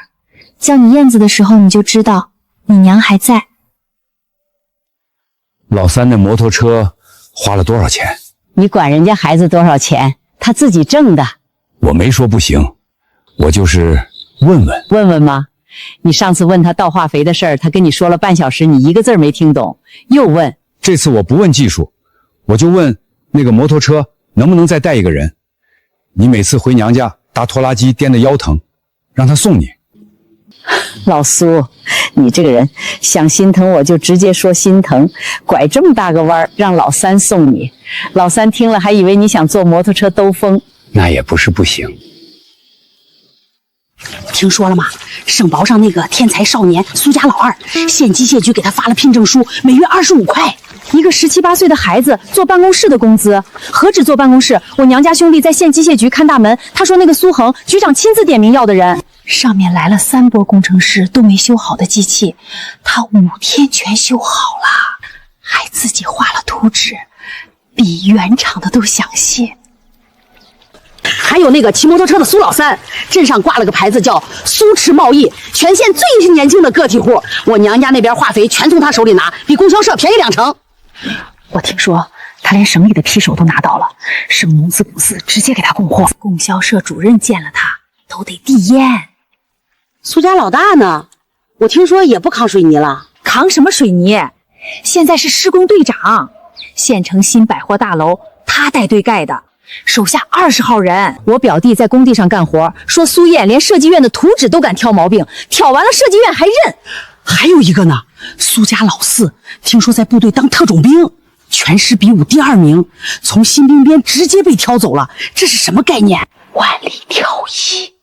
叫你燕子的时候，你就知道你娘还在。老三那摩托车花了多少钱？你管人家孩子多少钱？他自己挣的。我没说不行，我就是问问。问问吗？你上次问他倒化肥的事儿，他跟你说了半小时，你一个字儿没听懂，又问。这次我不问技术，我就问那个摩托车能不能再带一个人。你每次回娘家搭拖拉机颠得腰疼，让他送你。老苏，你这个人想心疼我就直接说心疼，拐这么大个弯让老三送你。老三听了还以为你想坐摩托车兜风。那也不是不行。听说了吗？省报上那个天才少年苏家老二，县机械局给他发了聘证书，每月25块。一个17、18岁的孩子坐办公室的工资，何止坐办公室？我娘家兄弟在县机械局看大门，他说那个苏恒局长亲自点名要的人。上面来了3波工程师都没修好的机器，他5天全修好了，还自己画了图纸，比原厂的都详细。还有那个骑摩托车的苏老三，镇上挂了个牌子叫苏池贸易，全县最年轻的个体户。我娘家那边化肥全从他手里拿，比供销社便宜2成。我听说他连省里的批手都拿到了，省农资股司直接给他供货。供销社主任见了他都得递烟。苏家老大呢？我听说也不扛水泥了。扛什么水泥？现在是施工队长，县城新百货大楼他带队盖的，手下20号人。我表弟在工地上干活，说苏燕连设计院的图纸都敢挑毛病，挑完了设计院还认。还有一个呢，苏家老四，听说在部队当特种兵，全师比武第2名，从新兵编直接被挑走了，这是什么概念？万里挑一。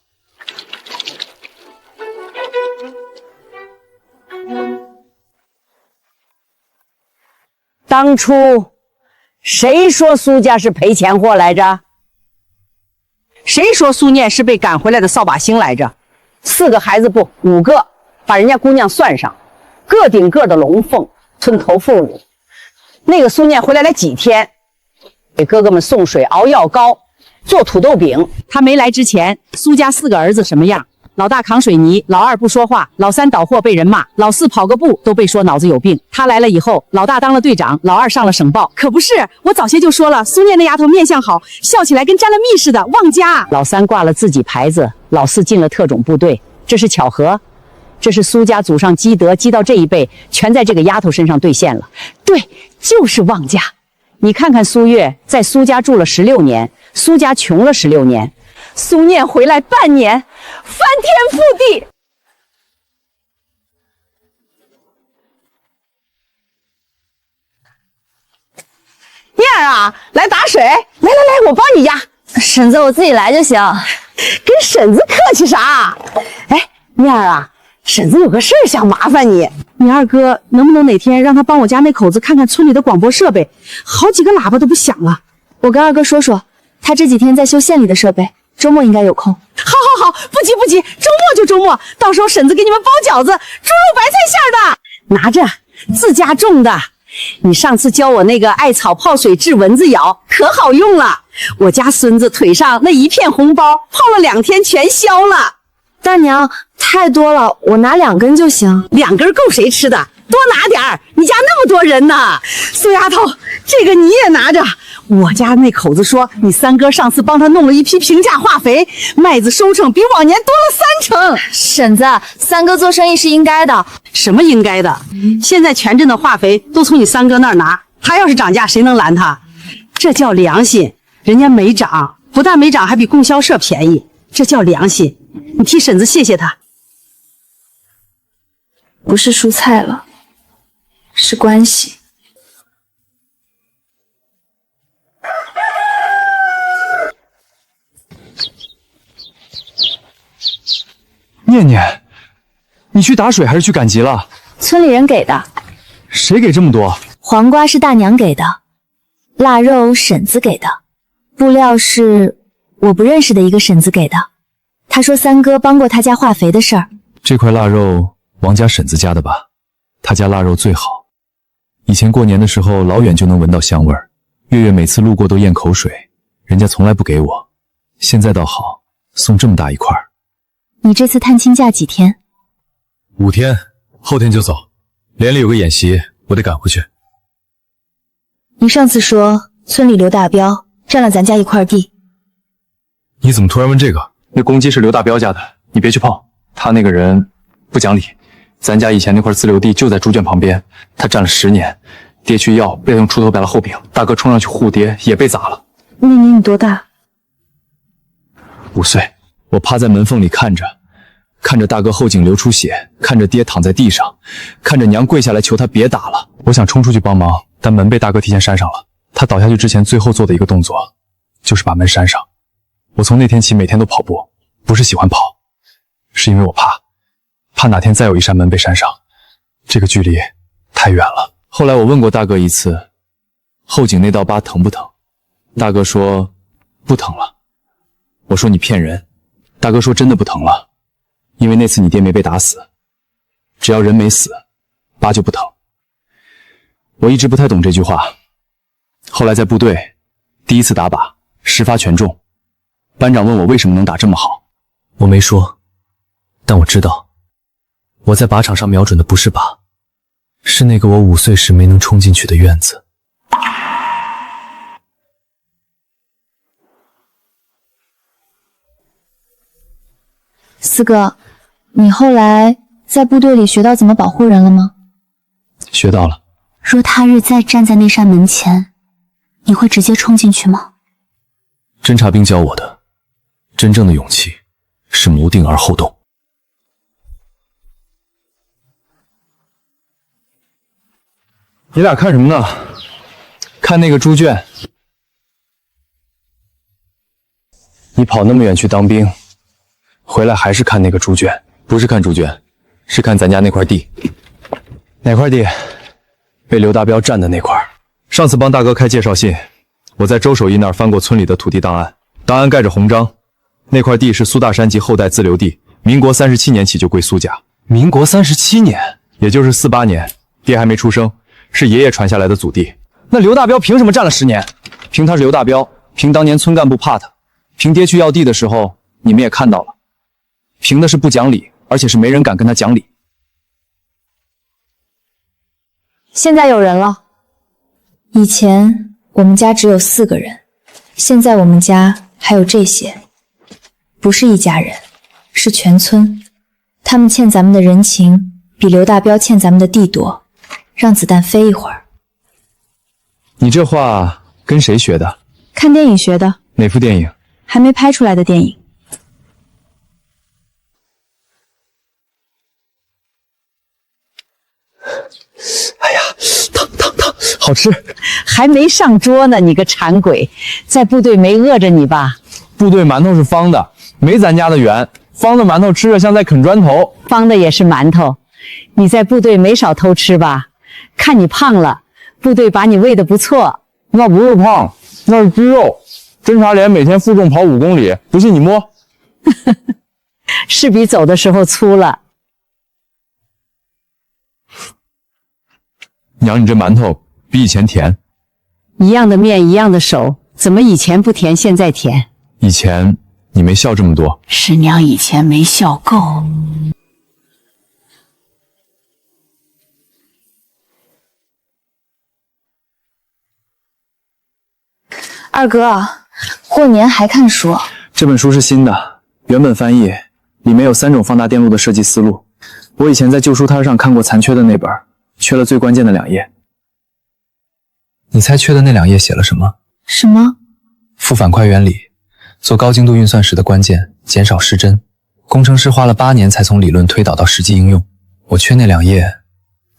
当初谁说苏家是赔钱货来着？谁说苏念是被赶回来的扫把星来着？4个孩子不5个，把人家姑娘算上，个顶个的龙凤，村头妇女。那个苏念回来几天，给哥哥们送水、熬药膏、做土豆饼。他没来之前，苏家4个儿子什么样？老大扛水泥，老2不说话，老3倒货被人骂，老4跑个步都被说脑子有病。他来了以后，老大当了队长，老2上了省报。可不是，我早些就说了，苏念那丫头面相好，笑起来跟沾了蜜似的，旺家。老3挂了自己牌子，老4进了特种部队，这是巧合？这是苏家祖上积德，积到这一辈，全在这个丫头身上兑现了。对，就是旺家。你看看苏月，在苏家住了16年，苏家穷了16年。苏念回来半年，翻天覆地。念儿啊，来打水，来，我帮你压。婶子，我自己来就行。跟婶子客气啥？哎，念儿啊，婶子有个事儿想麻烦你。你二哥能不能哪天让他帮我家那口子看看村里的广播设备，好几个喇叭都不响了。我跟二哥说说，他这几天在修县里的设备。周末应该有空。好，不急，周末就周末，到时候婶子给你们包饺子，猪肉白菜馅的，拿着，自家种的。你上次教我那个艾草泡水治蚊子咬，可好用了。我家孙子腿上那一片红包，泡了2天全消了。大娘，太多了，我拿2根就行。2根够谁吃的？多拿点儿，你家那么多人呢。苏丫头，这个你也拿着。我家那口子说，你3哥上次帮他弄了一批平价化肥，麦子收成比往年多了3成。婶子，3哥做生意是应该的。什么应该的？现在全镇的化肥都从你3哥那儿拿，他要是涨价，谁能拦他？这叫良心，人家没涨，不但没涨，还比供销社便宜，这叫良心。你替婶子谢谢他。不是蔬菜了，是关系。念念，你去打水还是去赶集了？村里人给的。谁给这么多？黄瓜是大娘给的，腊肉婶子给的，布料是我不认识的一个婶子给的。他说3哥帮过他家化肥的事儿。这块腊肉王家婶子家的吧？他家腊肉最好，以前过年的时候老远就能闻到香味儿，月月每次路过都咽口水，人家从来不给我。现在倒好，送这么大一块。你这次探亲假几天？5天，后天就走。连里有个演习，我得赶回去。你上次说村里刘大彪占了咱家一块地，你怎么突然问这个？那公鸡是刘大彪家的，你别去碰。他那个人不讲理。咱家以前那块自留地就在猪圈旁边，他占了10年，爹去要被他用锄头掰了后柄，大哥冲上去护爹也被砸了。那年你多大？5岁。我趴在门缝里看着大哥后颈流出血，看着爹躺在地上，看着娘跪下来求他别打了。我想冲出去帮忙，但门被大哥提前扇上了。他倒下去之前最后做的一个动作就是把门扇上。我从那天起每天都跑步，不是喜欢跑，是因为我怕哪天再有一扇门被扇上，这个距离太远了。后来我问过大哥一次，后颈那道疤疼不疼？大哥说不疼了。我说你骗人。大哥说真的不疼了，因为那次你爹没被打死，只要人没死，疤就不疼。我一直不太懂这句话，后来在部队第一次打靶10发全中，班长问我为什么能打这么好，我没说，但我知道我在靶场上瞄准的不是靶，是那个我5岁时没能冲进去的院子。四哥，你后来在部队里学到怎么保护人了吗？学到了。若他日再站在那扇门前，你会直接冲进去吗？侦察兵教我的，真正的勇气是谋定而后动。你俩看什么呢？看那个猪圈。你跑那么远去当兵，回来还是看那个猪圈？不是看猪圈，是看咱家那块地。哪块地？被刘大彪占的那块。上次帮大哥开介绍信，我在周守义那儿翻过村里的土地档案，档案盖着红章，那块地是苏大山及后代自留地，民国37年起就归苏家。民国37年，也就是48年，爹还没出生，是爷爷传下来的祖地。那刘大彪凭什么占了10年？凭他是刘大彪，凭当年村干部怕他，凭爹去要地的时候你们也看到了，凭的是不讲理，而且是没人敢跟他讲理。现在有人了。以前我们家只有4个人，现在我们家还有这些，不是一家人，是全村。他们欠咱们的人情比刘大彪欠咱们的地多，让子弹飞一会儿。你这话跟谁学的？看电影学的。哪部电影？还没拍出来的电影。哎呀，烫，好吃。还没上桌呢，你个馋鬼，在部队没饿着你吧？部队馒头是方的，没咱家的圆。方的馒头吃着像在啃砖头。方的也是馒头，你在部队没少偷吃吧？看你胖了，部队把你喂得不错。那不是胖，那是肌肉。侦察连每天负重跑5公里，不信你摸。是比走的时候粗了。娘，你这馒头比以前甜。一样的面，一样的手，怎么以前不甜，现在甜？以前你没笑这么多。是娘以前没笑够。二哥，过年还看书？这本书是新的，原本翻译，里面有3种放大电路的设计思路。我以前在旧书摊上看过残缺的那本，缺了最关键的2页。你猜缺的那2页写了什么？什么？负反馈原理，做高精度运算时的关键，减少失真。工程师花了8年才从理论推导到实际应用。我缺那2页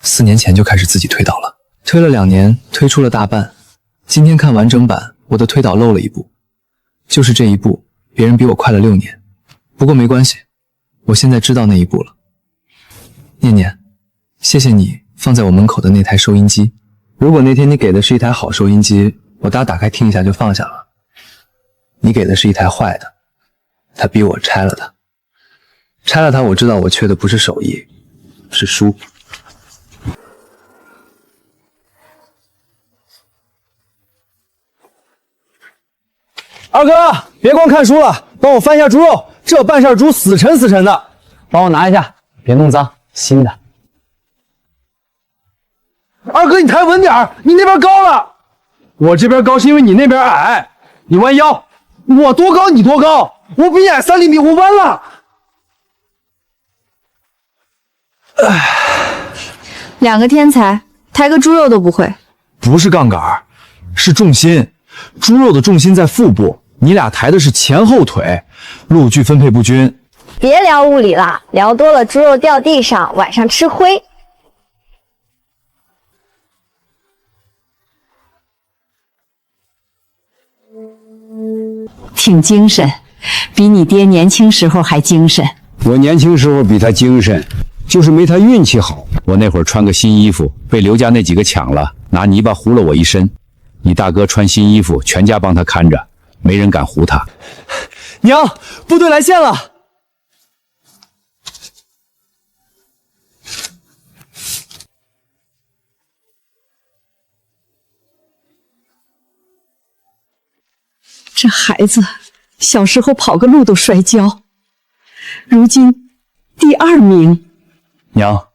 ，4年前就开始自己推导了，推了2年，推出了大半。今天看完整版，我的推导漏了一步，就是这一步，别人比我快了6年。不过没关系，我现在知道那一步了。念念，谢谢你放在我门口的那台收音机。如果那天你给的是一台好收音机，我打开听一下就放下了。你给的是一台坏的，他逼我拆了它。拆了它，我知道我缺的不是手艺，是书。二哥，别光看书了，帮我翻一下猪肉，这半扇猪死沉死沉的，帮我拿一下，别弄脏，新的。二哥，你抬稳点儿，你那边高了。我这边高是因为你那边矮，你弯腰。我多高你多高？我比你矮3厘米，我弯了。2个天才，抬个猪肉都不会。不是杠杆，是重心。猪肉的重心在腹部，你俩抬的是前后腿，陆距分配不均。别聊物理了，聊多了猪肉掉地上，晚上吃灰。挺精神，比你爹年轻时候还精神。我年轻时候比他精神，就是没他运气好。我那会儿穿个新衣服，被刘家那几个抢了，拿泥巴糊了我一身。你大哥穿新衣服，全家帮他看着，没人敢糊他。娘，部队来线了。这孩子小时候跑个路都摔跤，如今第2名。娘，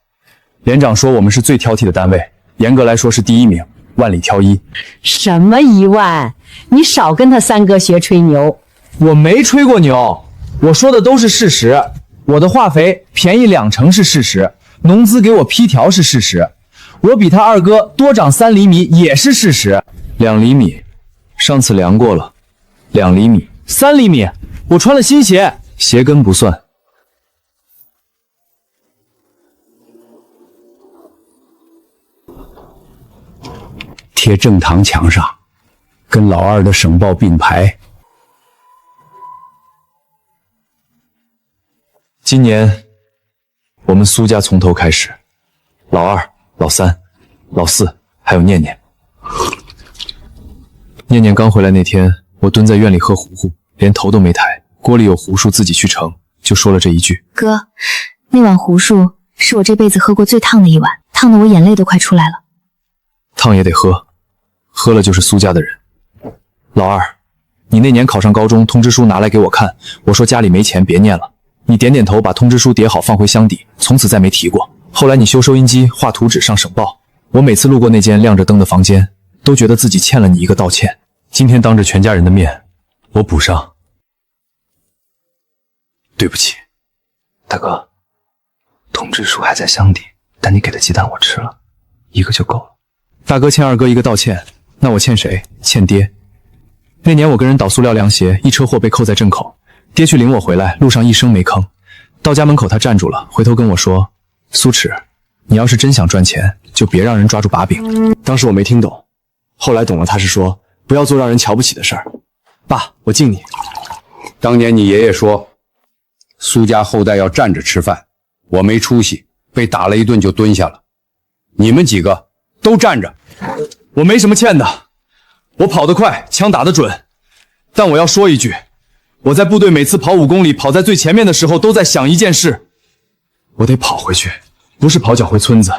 连长说我们是最挑剔的单位，严格来说是第1名，万里挑一。什么1万？你少跟他3哥学吹牛。我没吹过牛，我说的都是事实。我的化肥便宜2成是事实，农资给我批条是事实，我比他二哥多长3厘米也是事实。2厘米，上次量过了，2厘米，3厘米，我穿了新鞋，鞋跟不算。贴正堂墙上，跟老二的省报并排。今年我们苏家从头开始，老二、老三、老四还有念念。念念刚回来那天，我蹲在院里喝糊糊，连头都没抬，锅里有胡树自己去盛，就说了这一句：哥，那碗胡树是我这辈子喝过最烫的一碗，烫得我眼泪都快出来了。烫也得喝，喝了就是苏家的人。老二，你那年考上高中，通知书拿来给我看，我说家里没钱别念了，你点点头，把通知书叠好放回箱底，从此再没提过。后来你修收音机，画图纸上省报，我每次路过那间亮着灯的房间，都觉得自己欠了你一个道歉。今天当着全家人的面，我补上。对不起，大哥，通知书还在箱底，但你给的鸡蛋我吃了，1个就够了。大哥欠二哥一个道歉，那我欠谁？欠爹。那年我跟人倒塑料凉鞋，一车货被扣在镇口，爹去领我回来，路上一声没吭，到家门口他站住了，回头跟我说：苏齿，你要是真想赚钱，就别让人抓住把柄。当时我没听懂，后来懂了，他是说不要做让人瞧不起的事儿。爸，我敬你。当年你爷爷说，苏家后代要站着吃饭，我没出息，被打了一顿就蹲下了。你们几个都站着。我没什么欠的，我跑得快，枪打得准。但我要说一句，我在部队每次跑5公里，跑在最前面的时候，都在想一件事：我得跑回去，不是跑脚回村子，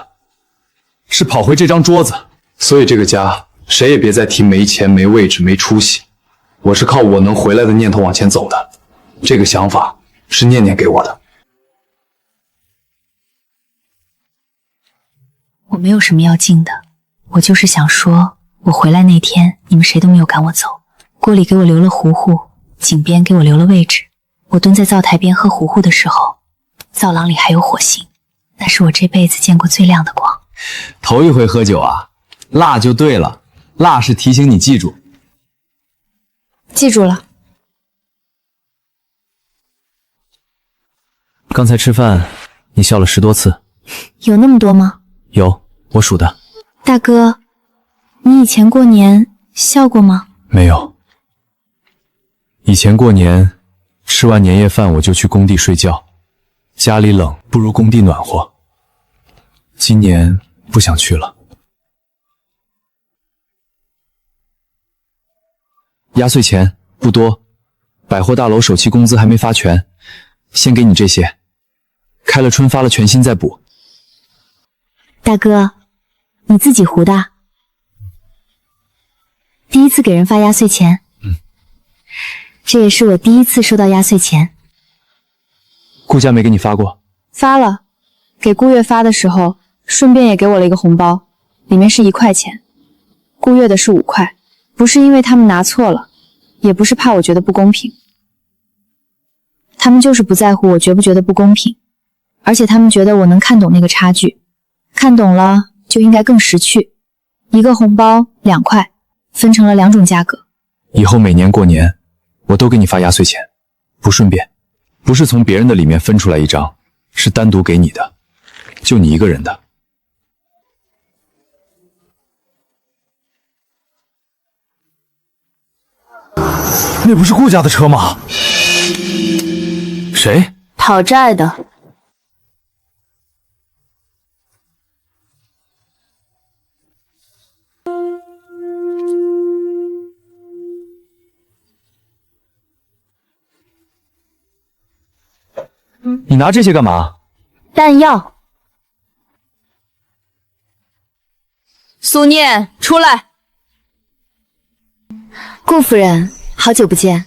是跑回这张桌子。所以这个家，谁也别再提没钱、没位置、没出息。我是靠我能回来的念头往前走的，这个想法是念念给我的。我没有什么要敬的，我就是想说，我回来那天你们谁都没有赶我走，锅里给我留了糊糊，井边给我留了位置。我蹲在灶台边喝糊糊的时候，灶廊里还有火星，那是我这辈子见过最亮的光。头一回喝酒啊，辣就对了，辣是提醒你记住。记住了。刚才吃饭你笑了10多次。有那么多吗？有，我数的。大哥，你以前过年笑过吗？没有。以前过年吃完年夜饭我就去工地睡觉，家里冷不如工地暖和。今年不想去了。压岁钱不多，百货大楼首期工资还没发全，先给你这些，开了春发了全薪再补。大哥，你自己糊的？第一次给人发压岁钱。这也是我第一次收到压岁钱。顾家没给你发过？发了，给顾月发的时候，顺便也给我了一个红包，里面是1块钱，顾月的是5块，不是因为他们拿错了，也不是怕我觉得不公平，他们就是不在乎我觉不觉得不公平，而且他们觉得我能看懂那个差距，看懂了就应该更识趣。一个红包2块，分成了2种价格。以后每年过年我都给你发压岁钱，不顺便，不是从别人的里面分出来一张，是单独给你的，就你一个人的。那不是顾家的车吗？谁？讨债的。你拿这些干嘛？弹药。苏念，出来。顾夫人，好久不见，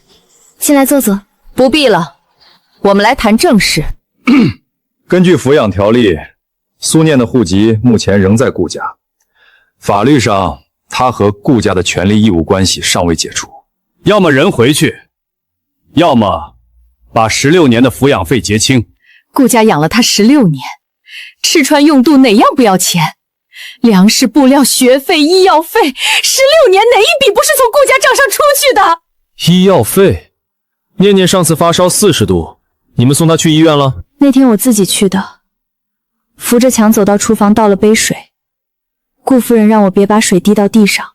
进来坐坐。不必了，我们来谈正事。根据抚养条例，苏念的户籍目前仍在顾家，法律上他和顾家的权利义务关系尚未解除，要么人回去，要么把16年的抚养费结清。顾家养了他16年，吃穿用度哪样不要钱？粮食、布料、学费、医药费，16年哪一笔不是从顾家账上出去的？医药费？念念上次发烧40度，你们送他去医院了？那天我自己去的，扶着墙走到厨房，倒了杯水。顾夫人让我别把水滴到地上。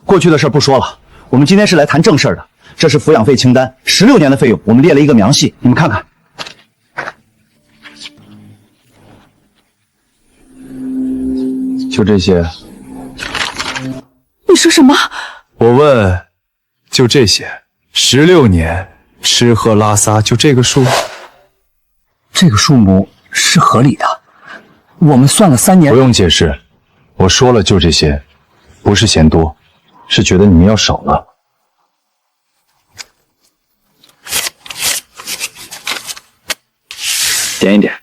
过去的事儿不说了，我们今天是来谈正事儿的。这是抚养费清单，16年的费用，我们列了一个明细，你们看看。就这些。你说什么？我问，就这些，16年吃喝拉撒就这个数？这个数目是合理的，我们算了3年。不用解释，我说了就这些，不是嫌多，是觉得你们要少了。点一点。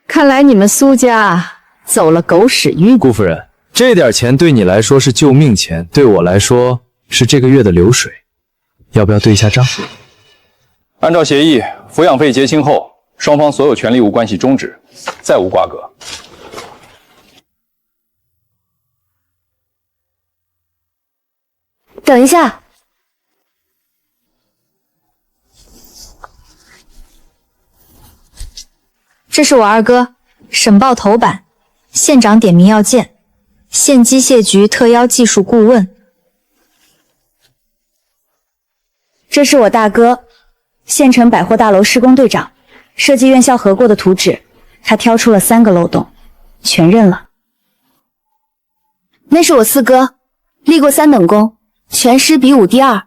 看来你们苏家走了狗屎运。顾夫人，这点钱对你来说是救命钱，对我来说是这个月的流水，要不要对一下账？按照协议，抚养费结清后，双方所有权利义务关系终止，再无瓜葛。等一下。这是我二哥审报头版，县长点名要见，县机械局特邀技术顾问。这是我大哥县城百货大楼施工队长，设计院校核过的图纸，他挑出了3个漏洞，全认了。那是我四哥，立过3等功，全师比武第2。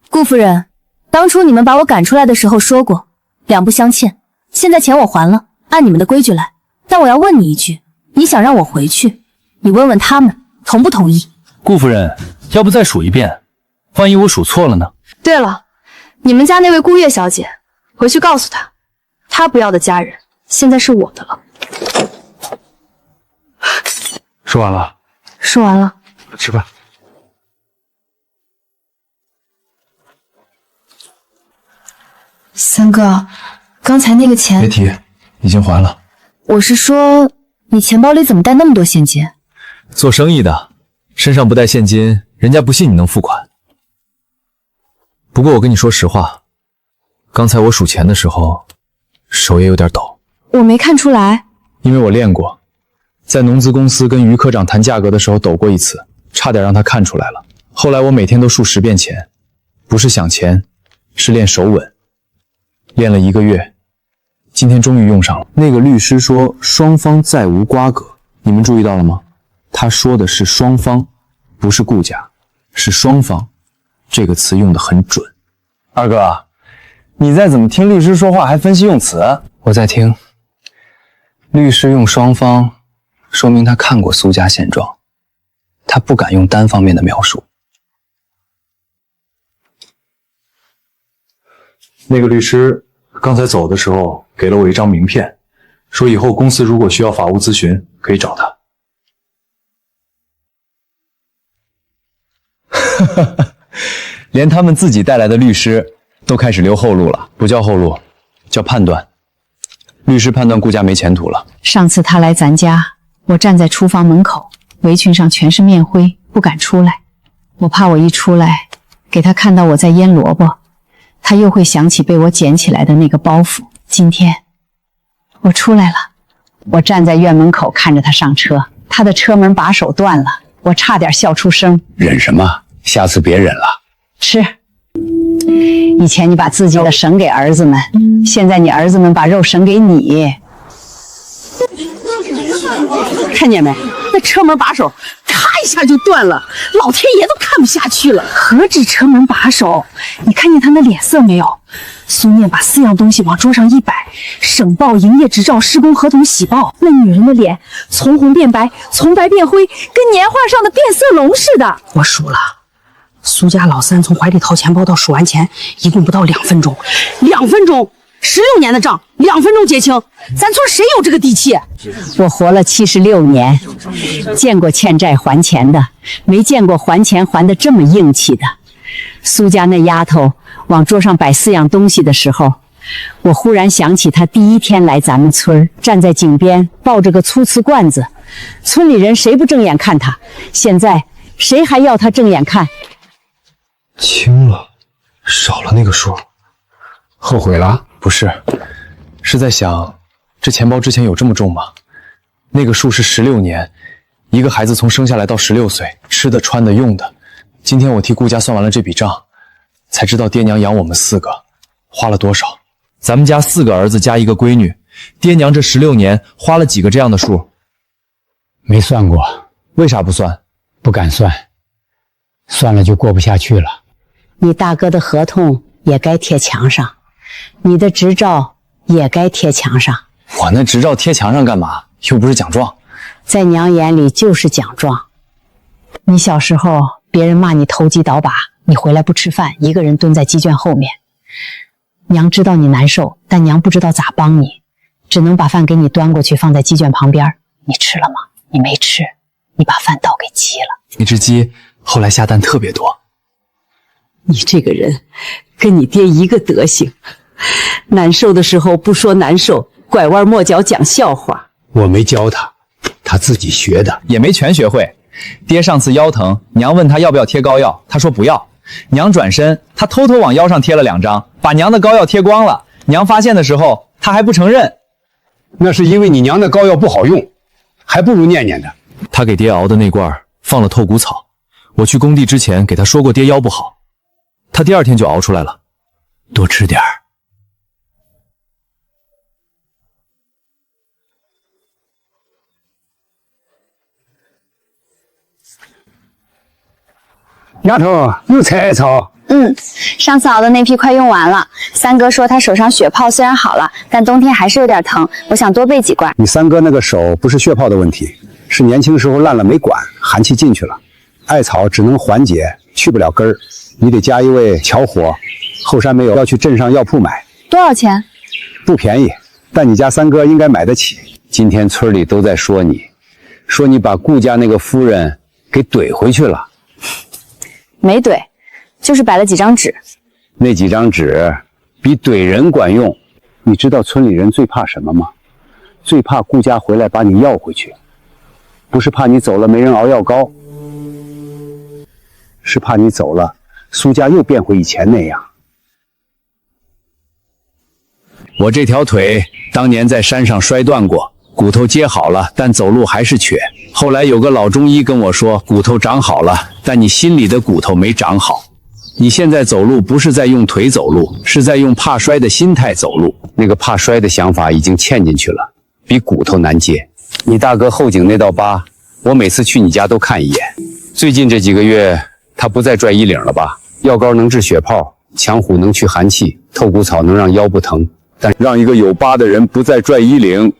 顾夫人，当初你们把我赶出来的时候说过两不相欠，现在钱我还了，按你们的规矩来。但我要问你一句，你想让我回去，你问问他们同不同意？顾夫人，要不再数一遍，万一我数错了呢？对了，你们家那位顾月小姐，回去告诉她，她不要的家人现在是我的了。说完了。说完了。吃饭。三哥，刚才那个钱别提，已经还了。我是说，你钱包里怎么带那么多现金？做生意的，身上不带现金，人家不信你能付款。不过我跟你说实话，刚才我数钱的时候，手也有点抖。我没看出来，因为我练过，在农资公司跟于科长谈价格的时候抖过一次，差点让他看出来了。后来我每天都数10遍钱，不是想钱，是练手稳。练了1个月，今天终于用上了。那个律师说双方再无瓜葛，你们注意到了吗？他说的是双方，不是顾家，是双方，这个词用得很准。二哥，你在怎么听律师说话还分析用词？我在听。律师用双方，说明他看过苏家现状，他不敢用单方面的描述。那个律师刚才走的时候给了我一张名片，说以后公司如果需要法务咨询可以找他。连他们自己带来的律师都开始留后路了，不叫后路，叫判断。律师判断顾家没前途了。上次他来咱家，我站在厨房门口，围裙上全是面灰，不敢出来。我怕我一出来，给他看到我在腌萝卜，他又会想起被我捡起来的那个包袱。今天我出来了，我站在院门口看着他上车，他的车门把手断了，我差点笑出声。忍什么？下次别忍了。吃。以前你把自己的省给儿子们，现在你儿子们把肉省给你。看见没？那车门把手咔一下就断了，老天爷都看不下去了。何止车门把手，你看见他那脸色没有？苏念把4样东西往桌上一摆，省报、营业执照、施工合同、喜报。那女人的脸从红变白，从白变灰，跟年画上的变色龙似的。我数了，苏家老三从怀里掏钱包到数完钱，一共不到2分钟。2分钟， 16年的账，2分钟结清，咱村谁有这个底气？我活了76年，见过欠债还钱的，没见过还钱还得这么硬气的。苏家那丫头往桌上摆4样东西的时候，我忽然想起她第1天来咱们村，站在井边抱着个粗瓷罐子，村里人谁不正眼看她？现在谁还要她正眼看？轻了，少了那个数，后悔了？不是，是在想，这钱包之前有这么重吗？那个数是16年，一个孩子从生下来到16岁，吃的、穿的、用的。今天我替顾家算完了这笔账，才知道爹娘养我们4个花了多少。咱们家4个儿子加1个闺女，爹娘这16年花了几个这样的数？没算过。为啥不算？不敢算，算了就过不下去了。你大哥的合同也该贴墙上，你的执照也该贴墙上。我那执照贴墙上干嘛？又不是奖状。在娘眼里就是奖状。你小时候别人骂你投机倒把，你回来不吃饭，一个人蹲在鸡圈后面。娘知道你难受，但娘不知道咋帮你，只能把饭给你端过去，放在鸡圈旁边。你吃了吗？你没吃，你把饭倒给鸡了。那只鸡后来下蛋特别多。你这个人跟你爹一个德行，难受的时候不说难受，拐弯抹角讲笑话。我没教他，他自己学的，也没全学会。爹上次腰疼，娘问他要不要贴膏药，他说不要。娘转身，他偷偷往腰上贴了2张，把娘的膏药贴光了。娘发现的时候，他还不承认。那是因为你娘的膏药不好用，还不如念念的。他给爹熬的那罐放了透骨草，我去工地之前给他说过爹腰不好，他第2天就熬出来了。多吃点儿。丫头，又采艾草？上次熬的那批快用完了。三哥说他手上血泡虽然好了，但冬天还是有点疼，我想多备几罐。你三哥那个手不是血泡的问题，是年轻时候烂了没管，寒气进去了。艾草只能缓解，去不了根儿，你得加一味调火。后山没有，要去镇上药铺买。多少钱？不便宜，但你家三哥应该买得起。今天村里都在说你把顾家那个夫人给怼回去了。没怼，就是摆了几张纸。那几张纸比怼人管用。你知道村里人最怕什么吗？最怕顾家回来把你要回去，不是怕你走了没人熬药膏，是怕你走了，苏家又变回以前那样。我这条腿当年在山上摔断过，骨头接好了，但走路还是瘸。后来有个老中医跟我说，骨头长好了，但你心里的骨头没长好。你现在走路不是在用腿走路，是在用怕摔的心态走路。那个怕摔的想法已经嵌进去了，比骨头难接。你大哥后颈那道疤，我每次去你家都看一眼。最近这几个月，他不再拽衣领了吧？药膏能治血泡，强虎能去寒气，透骨草能让腰不疼。但让一个有疤的人不再拽衣领，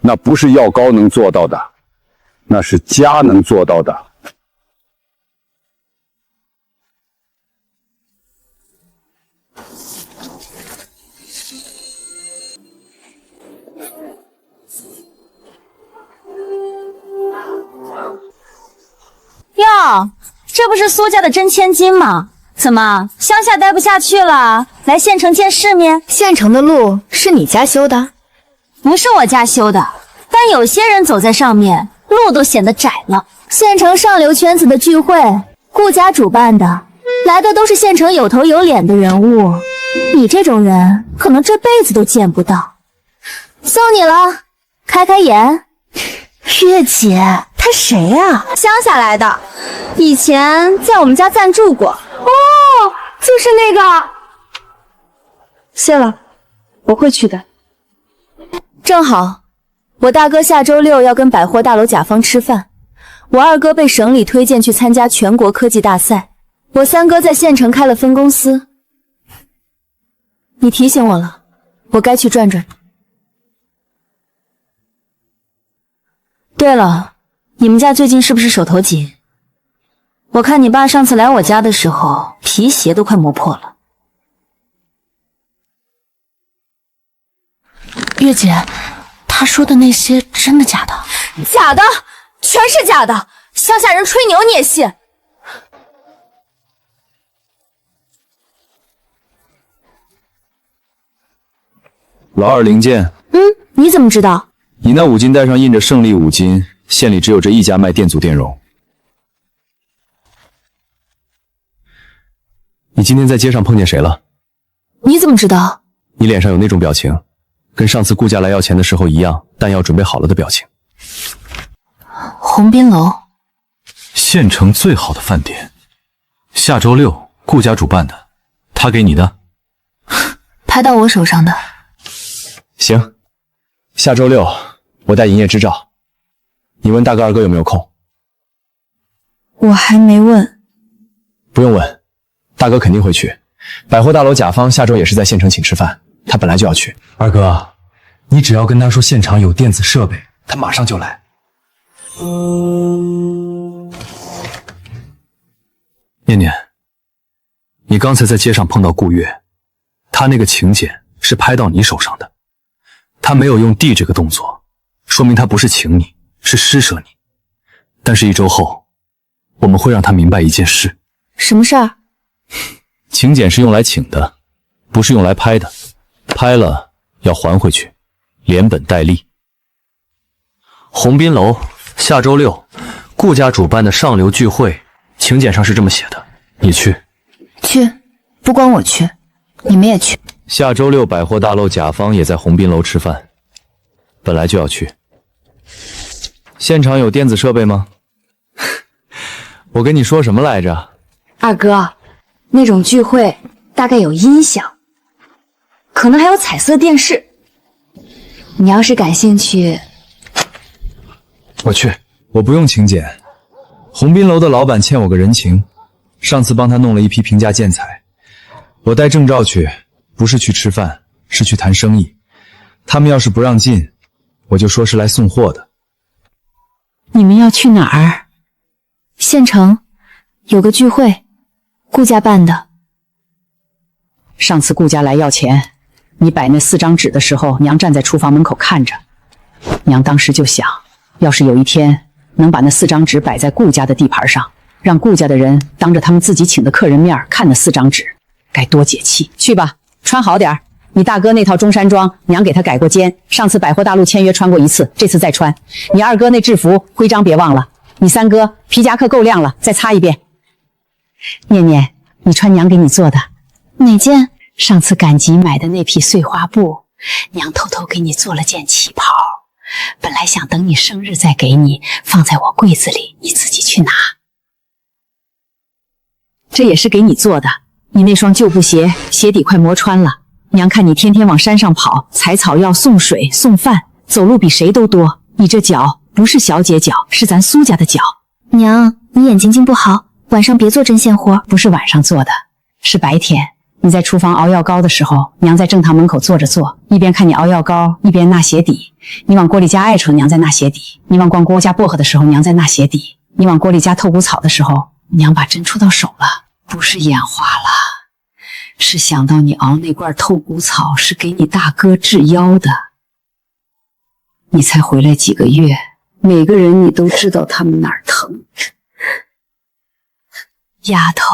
那不是药膏能做到的，那是家能做到的。哟，这不是苏家的真千金吗？怎么乡下待不下去了，来县城见世面？县城的路是你家修的？不是我家修的，但有些人走在上面，路都显得窄了。县城上流圈子的聚会，顾家主办的，来的都是县城有头有脸的人物，你这种人可能这辈子都见不到。送你了，开开眼。月姐，他谁啊？乡下来的，以前在我们家暂住过。哦，就是那个。谢了，我会去的。正好，我大哥下周6要跟百货大楼甲方吃饭，我二哥被省里推荐去参加全国科技大赛，我三哥在县城开了分公司。你提醒我了，我该去转转。对了，你们家最近是不是手头紧？我看你爸上次来我家的时候，皮鞋都快磨破了。月姐，她说的那些真的假的？假的，全是假的。乡下人吹牛你也信？老二零件，你怎么知道？你那5金带上印着胜利5金，县里只有这一家卖电阻电容。你今天在街上碰见谁了？你怎么知道？你脸上有那种表情，跟上次顾家来要钱的时候一样，弹药准备好了的表情。鸿宾楼，县城最好的饭店，下周6顾家主办的，他给你的，拍到我手上的。行，下周6我带营业执照，你问大哥二哥有没有空？我还没问。不用问，大哥肯定会去。百货大楼甲方下周也是在县城请吃饭，他本来就要去。二哥，你只要跟他说现场有电子设备，他马上就来。念念，你刚才在街上碰到顾月，他那个请柬是拍到你手上的，他没有用递这个动作，说明他不是请你，是施舍你。但是1周后，我们会让他明白一件事。什么事儿？请柬是用来请的，不是用来拍的，拍了要还回去，连本带利。鸿宾楼下周6顾家主办的上流聚会，请柬上是这么写的，你去？去，不光我去，你们也去。下周6百货大楼甲方也在鸿宾楼吃饭，本来就要去。现场有电子设备吗？我跟你说什么来着？二哥，那种聚会大概有音响，可能还有彩色电视。你要是感兴趣，我去。我不用请柬，鸿宾楼的老板欠我个人情，上次帮他弄了一批平价建材，我带证照去，不是去吃饭，是去谈生意。他们要是不让进，我就说是来送货的。你们要去哪儿？县城有个聚会，顾家办的。上次顾家来要钱，你摆那4张纸的时候，娘站在厨房门口看着。娘当时就想，要是有一天能把那4张纸摆在顾家的地盘上，让顾家的人当着他们自己请的客人面看那4张纸，该多解气。去吧，穿好点儿。你大哥那套中山装，娘给他改过肩，上次百货大陆签约穿过1次，这次再穿。你二哥那制服徽章别忘了。你三哥皮夹克够亮了，再擦一遍。念念，你穿娘给你做的哪件？上次赶集买的那匹碎花布，娘偷偷给你做了件旗袍，本来想等你生日再给你，放在我柜子里，你自己去拿。这也是给你做的，你那双旧布鞋鞋底快磨穿了，娘看你天天往山上跑，采草药、送水、送饭，走路比谁都多，你这脚不是小姐脚，是咱苏家的脚。娘，你眼睛睛不好，晚上别做针线活。不是晚上做的，是白天。你在厨房熬药膏的时候，娘在正堂门口坐着做，一边看你熬药膏，一边纳鞋底。你往锅里加艾醇，娘在纳鞋底；你往光锅加薄荷的时候，娘在纳鞋底；你往锅里加透骨草的时候，娘把针戳到手了。不是眼花了，是想到你熬那罐透骨草是给你大哥治腰的。你才回来几个月，每个人你都知道他们哪儿疼。丫头，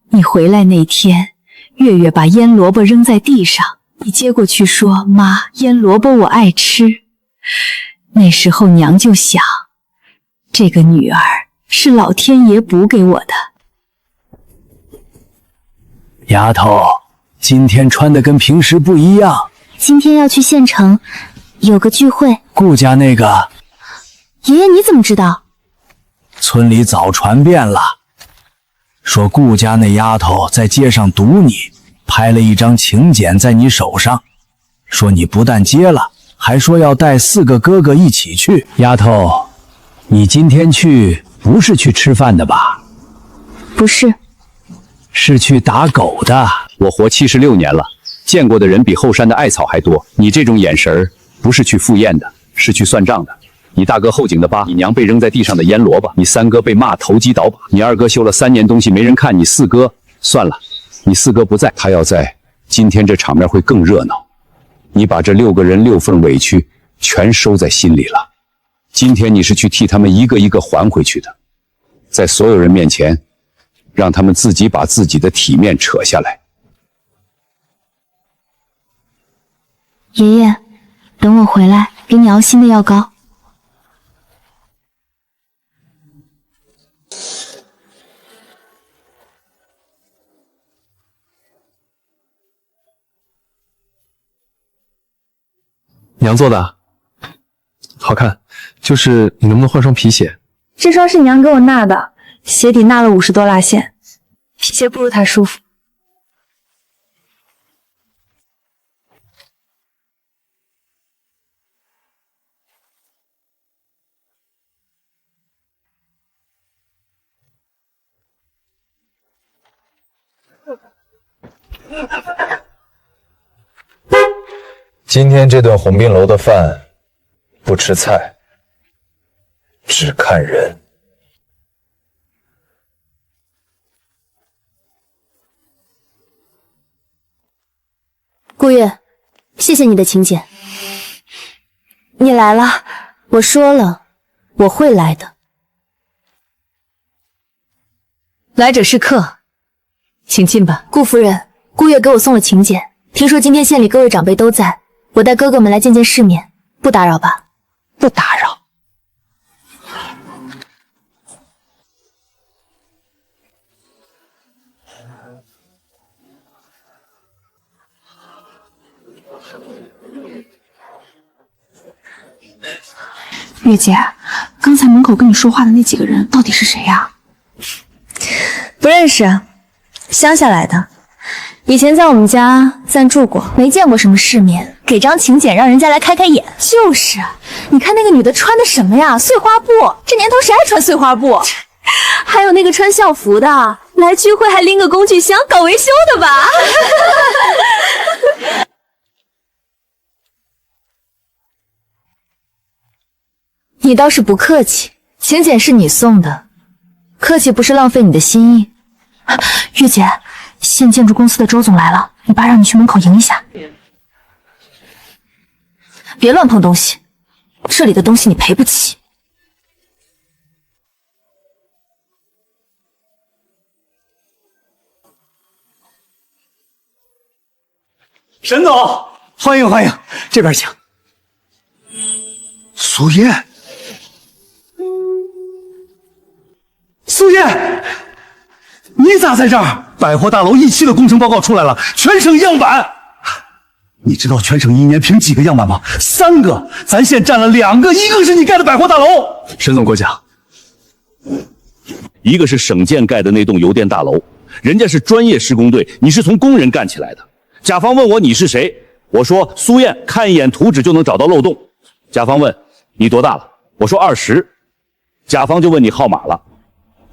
你回来那天，月月把腌萝卜扔在地上，你接过去说：“妈，腌萝卜我爱吃。”那时候娘就想，这个女儿是老天爷补给我的。丫头，今天穿的跟平时不一样。今天要去县城，有个聚会。顾家那个，爷爷你怎么知道？村里早传遍了，说顾家那丫头在街上堵你，拍了一张请柬在你手上，说你不但接了，还说要带4个哥哥一起去。丫头，你今天去不是去吃饭的吧？不是，是去打狗的。我活76年了，见过的人比后山的艾草还多。你这种眼神儿，不是去赴宴的，是去算账的。你大哥后颈的疤，你娘被扔在地上的腌萝卜，你三哥被骂投机倒把，你二哥修了3年东西没人看，你四哥算了，你四哥不在，他要在，今天这场面会更热闹。你把这6个人6份委屈全收在心里了。今天你是去替他们一个一个还回去的，在所有人面前，让他们自己把自己的体面扯下来。爷爷，等我回来给你熬新的药膏。娘做的，好看。就是你能不能换双皮鞋？这双是娘给我纳的，鞋底纳了50多蜡线，皮鞋不如它舒服。今天这顿鸿宾楼的饭，不吃菜，只看人。顾月，谢谢你的请柬。你来了，我说了，我会来的。来者是客，请进吧。顾夫人，顾月给我送了请柬，听说今天县里各位长辈都在，我带哥哥们来见见世面，不打扰吧？不打扰。月姐，刚才门口跟你说话的那几个人到底是谁呀？不认识，乡下来的，以前在我们家暂住过，没见过什么世面，给张请柬让人家来开开眼。就是，你看那个女的穿的什么呀？碎花布，这年头谁还穿碎花布？还有那个穿校服的，来聚会还拎个工具箱，搞维修的吧？你倒是不客气，请柬是你送的，客气不是浪费你的心意。月姐，县建筑公司的周总来了，你爸让你去门口迎一下。别乱碰东西，这里的东西你赔不起。沈总，欢迎欢迎，这边请。苏叶，苏叶，你咋在这儿？百货大楼1期的工程报告出来了，全省样板。你知道全省1年评几个样板吗？3个，咱县占了2个，一个是你盖的百货大楼。沈总过奖。一个是省建盖的那栋邮电大楼，人家是专业施工队，你是从工人干起来的。甲方问我你是谁，我说苏燕，看一眼图纸就能找到漏洞。甲方问你多大了，我说20。甲方就问你号码了。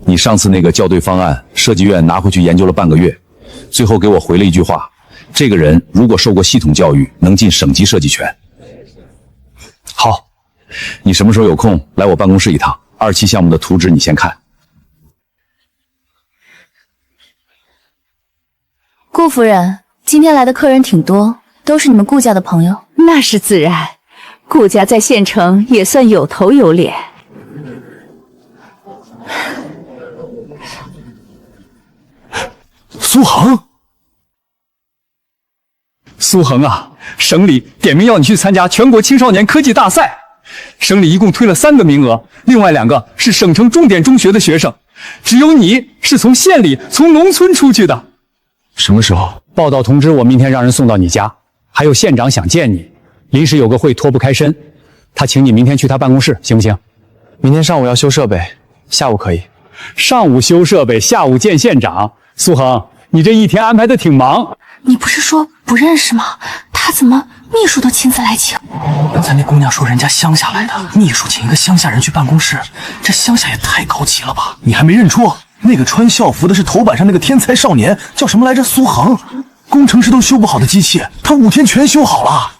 你上次那个校对方案，设计院拿回去研究了半个月，最后给我回了一句话：这个人如果受过系统教育，能进省级设计圈。好，你什么时候有空来我办公室一趟？2期项目的图纸你先看。顾夫人，今天来的客人挺多，都是你们顾家的朋友。那是自然，顾家在县城也算有头有脸。苏恒，苏恒啊，省里点名要你去参加全国青少年科技大赛，省里一共推了3个名额，另外2个是省城重点中学的学生，只有你是从县里从农村出去的。什么时候？报道通知我明天让人送到你家，还有县长想见你，临时有个会脱不开身，他请你明天去他办公室，行不行？明天上午要修设备，下午可以。上午修设备，下午见县长。苏恒，你这一天安排的挺忙。你不是说不认识吗？他怎么秘书都亲自来请？刚才那姑娘说人家乡下来的，秘书请一个乡下人去办公室，这乡下也太高级了吧？你还没认出？那个穿校服的是头版上那个天才少年，叫什么来着？苏恒。工程师都修不好的机器，他5天全修好了。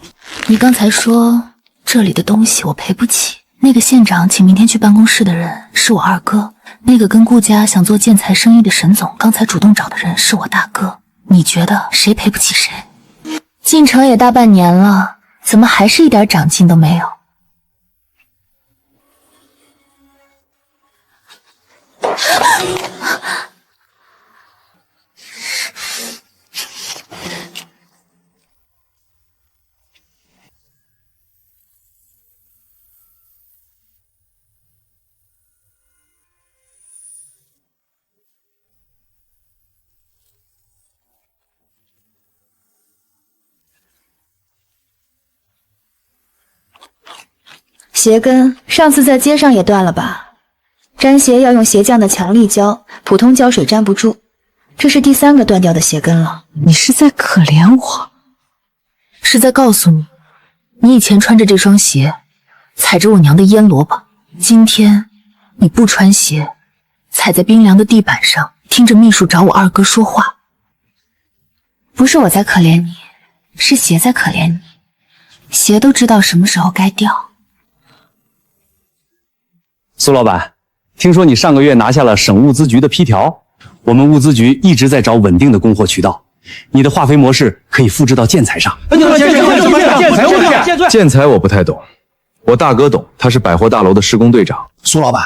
你刚才说这里的东西我赔不起，那个县长请明天去办公室的人是我2哥，那个跟顾家想做建材生意的沈总刚才主动找的人是我大哥，你觉得谁赔不起谁？进城也大半年了，怎么还是一点长进都没有？鞋跟上次在街上也断了吧？粘鞋要用鞋匠的强力胶，普通胶水粘不住。这是第3个断掉的鞋跟了。你是在可怜我？是在告诉你，你以前穿着这双鞋，踩着我娘的腌萝卜。今天你不穿鞋，踩在冰凉的地板上，听着秘书找我二哥说话。不是我在可怜你，是鞋在可怜你。鞋都知道什么时候该掉。苏老板，听说你上个月拿下了省物资局的批条，我们物资局一直在找稳定的供货渠道，你的化肥模式可以复制到建材上。建材我不太懂，我大哥懂，他是百货大楼的施工队长。苏老板，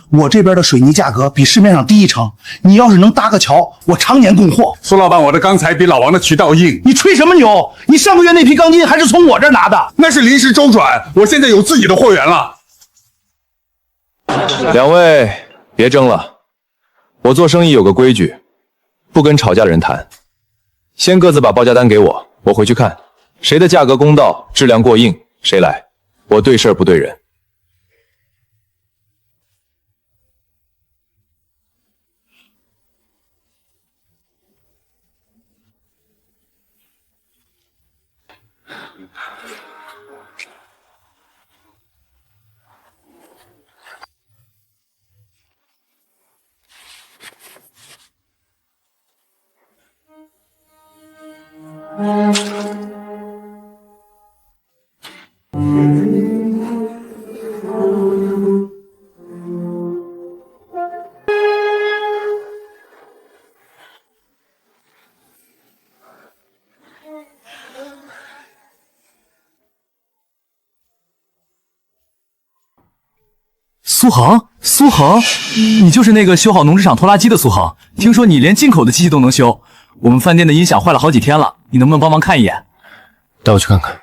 我这边的水泥价格比市面上低1成，你要是能搭个桥，我常年供货。苏老板，我的钢材比老王的渠道硬。你吹什么牛？你上个月那批钢筋还是从我这儿拿的，那是临时周转，我现在有自己的货源了。两位别争了，我做生意有个规矩，不跟吵架的人谈。先各自把报价单给我，我回去看谁的价格公道，质量过硬，谁来。我对事儿不对人。苏恒，你就是那个修好农职场拖拉机的苏恒。听说你连进口的机器都能修，我们饭店的音响坏了好几天了，你能不能帮忙看一眼？带我去看看。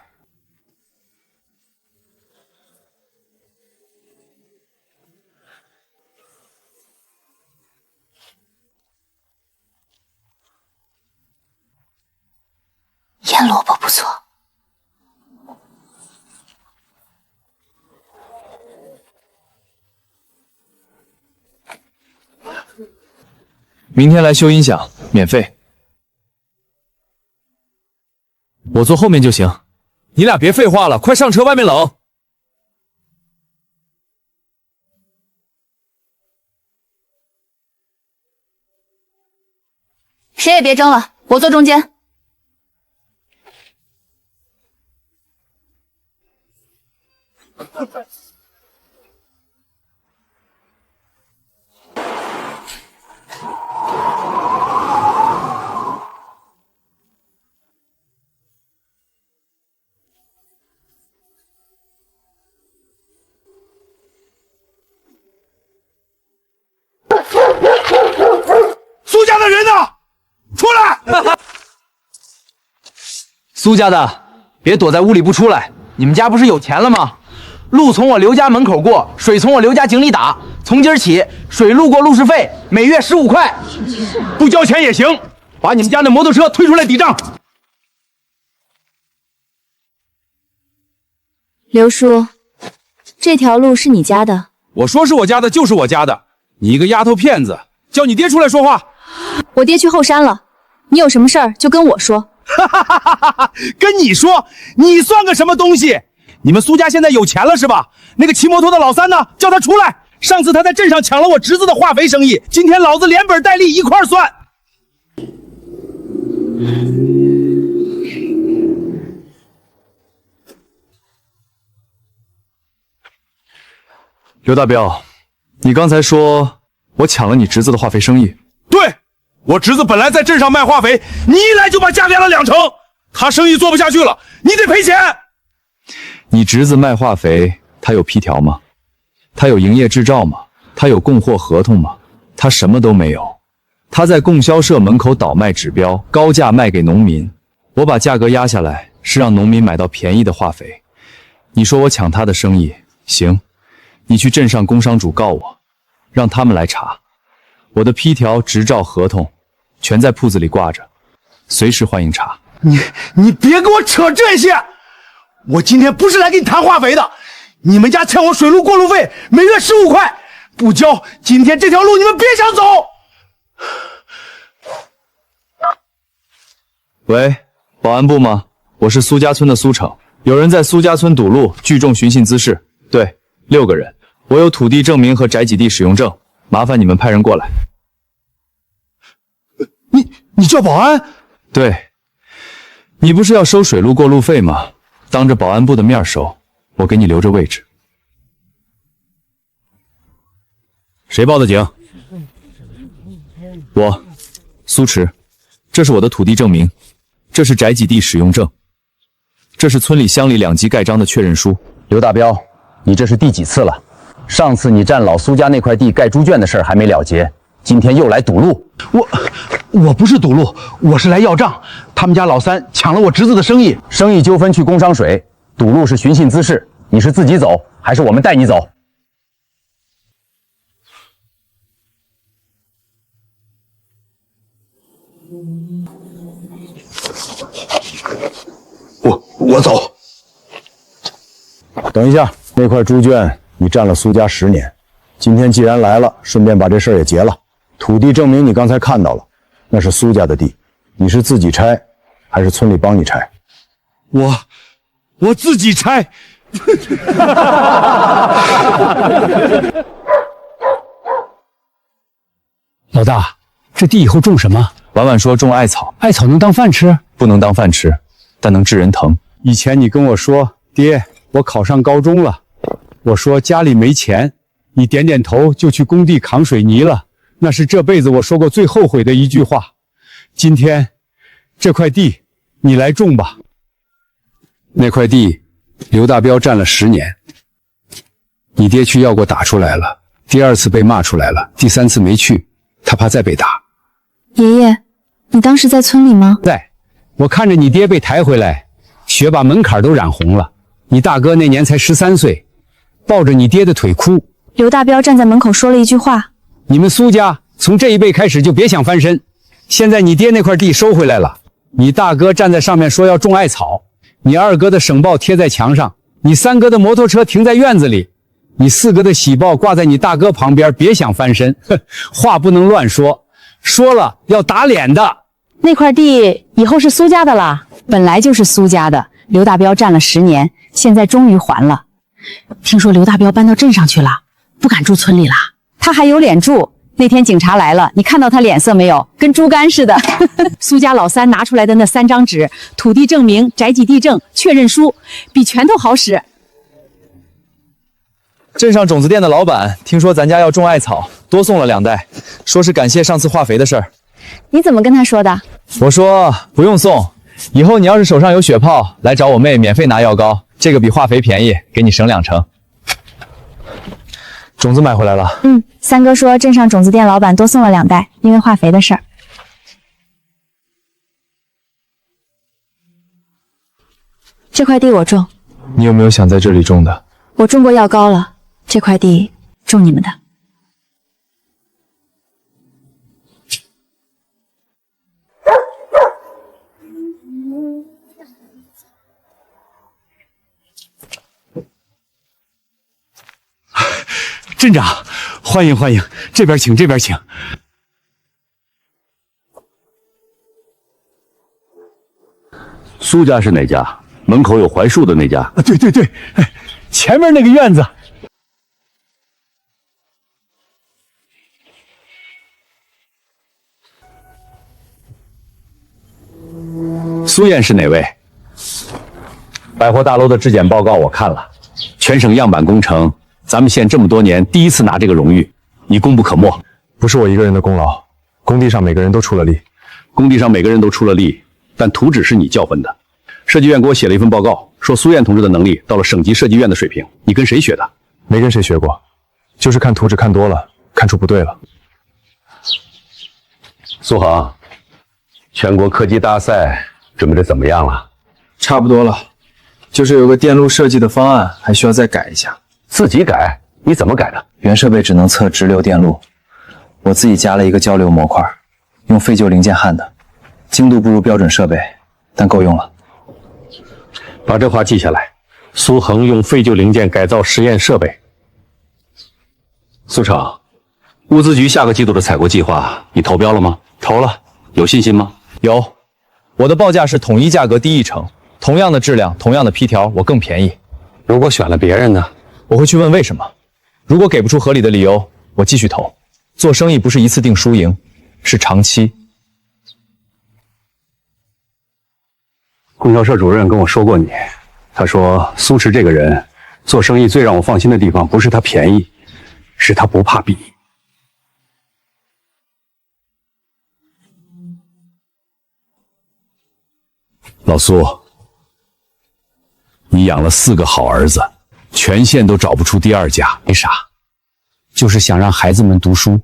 腌萝卜不错。明天来修音响，免费。我坐后面就行。你俩别废话了，快上车，外面冷。谁也别争了，我坐中间。苏家的人呢？出来！苏家的，别躲在屋里不出来。你们家不是有钱了吗？路从我刘家门口过，水从我刘家井里打。从今儿起，水路过路时费每月15块，不交钱也行。把你们家那摩托车推出来抵账。刘叔，这条路是你家的？我说是我家的就是我家的，你一个丫头片子，叫你爹出来说话。我爹去后山了，你有什么事儿就跟我说。跟你说，你算个什么东西？你们苏家现在有钱了是吧？那个骑摩托的老三呢？叫他出来！上次他在镇上抢了我侄子的化肥生意，今天老子连本带利一块算。刘大彪，你刚才说我抢了你侄子的化肥生意？对，我侄子本来在镇上卖化肥，你一来就把价压了2成，他生意做不下去了，你得赔钱。你侄子卖化肥，他有批条吗？他有营业执照吗？他有供货合同吗？他什么都没有。他在供销社门口倒卖指标，高价卖给农民。我把价格压下来，是让农民买到便宜的化肥。你说我抢他的生意，行，你去镇上工商主告我，让他们来查。我的批条、执照、合同全在铺子里挂着，随时欢迎查。你别给我扯这些！我今天不是来给你谈化肥的。你们家欠我水路过路费，每月15块，不交，今天这条路你们别想走。喂，保安部吗？我是苏家村的苏城，有人在苏家村堵路，聚众寻衅滋事。对，6个人，我有土地证明和宅基地使用证，麻烦你们派人过来。你叫保安？对，你不是要收水路过路费吗？当着保安部的面收，我给你留着位置。谁报的警？我，苏池，这是我的土地证明，这是宅基地使用证，这是村里乡里2级盖章的确认书。刘大彪，你这是第几次了？上次你占老苏家那块地盖猪圈的事儿还没了结，今天又来堵路。我不是堵路，我是来要账。他们家老三抢了我侄子的生意，生意纠纷去工商水，堵路是寻衅滋事。你是自己走，还是我们带你走？我走。等一下，那块猪圈你占了苏家10年，今天既然来了，顺便把这事儿也结了。土地证明你刚才看到了，那是苏家的地，你是自己拆，还是村里帮你拆？我自己拆。老大，这地以后种什么？婉婉说种艾草，艾草能当饭吃？不能当饭吃，但能治人疼。以前你跟我说，爹，我考上高中了，我说家里没钱，你点点头就去工地扛水泥了，那是这辈子我说过最后悔的一句话。今天这块地你来种吧。那块地刘大彪占了10年，你爹去要过打出来了，第2次被骂出来了，第3次没去，他怕再被打。爷爷，你当时在村里吗？在，我看着你爹被抬回来，血把门槛都染红了。你大哥那年才13岁，抱着你爹的腿哭。刘大彪站在门口说了一句话：你们苏家从这一辈开始就别想翻身。现在你爹那块地收回来了，你大哥站在上面说要种艾草，你2哥的省报贴在墙上，你3哥的摩托车停在院子里，你4哥的喜报挂在你大哥旁边，别想翻身。话不能乱说，说了要打脸的。那块地以后是苏家的了，本来就是苏家的，刘大彪占了10年，现在终于还了。听说刘大彪搬到镇上去了，不敢住村里了。他还有脸住？那天警察来了，你看到他脸色没有？跟猪肝似的。苏家老三拿出来的那3张纸，土地证明、宅基地证、确认书，比拳头好使。镇上种子店的老板听说咱家要种艾草，多送了2袋，说是感谢上次化肥的事儿。你怎么跟他说的？我说不用送，以后你要是手上有血泡，来找我妹免费拿药膏，这个比化肥便宜，给你省2成。种子买回来了。三哥说镇上种子店老板多送了2袋，因为化肥的事儿。这块地我种。你有没有想在这里种的？我种过药膏了，这块地种你们的。镇长，欢迎欢迎，这边请，这边请。苏家是哪家？门口有槐树的那家？对对对，前面那个院子。苏燕是哪位？百货大楼的质检报告我看了，全省样板工程，咱们县这么多年第一次拿这个荣誉，你功不可没。不是我一个人的功劳，工地上每个人都出了力。工地上每个人都出了力，但图纸是你校分的，设计院给我写了一份报告，说苏燕同志的能力到了省级设计院的水平。你跟谁学的？没跟谁学过，就是看图纸看多了，看出不对了。苏恒，全国科技大赛准备的怎么样了？差不多了，就是有个电路设计的方案，还需要再改一下。自己改？你怎么改的？原设备只能测直流电路，我自己加了一个交流模块，用废旧零件焊的，精度不如标准设备，但够用了。把这话记下来。苏恒用废旧零件改造实验设备。苏厂，物资局下个季度的采购计划你投标了吗？投了。有信心吗？有，我的报价是统一价格低1成，同样的质量，同样的批条，我更便宜。如果选了别人呢？我会去问为什么。如果给不出合理的理由，我继续投。做生意不是一次定输赢，是长期。供销社主任跟我说过你，他说苏池这个人做生意最让我放心的地方，不是他便宜，是他不怕比。老苏，你养了4个好儿子，全县都找不出第2家。没啥，就是想让孩子们读书。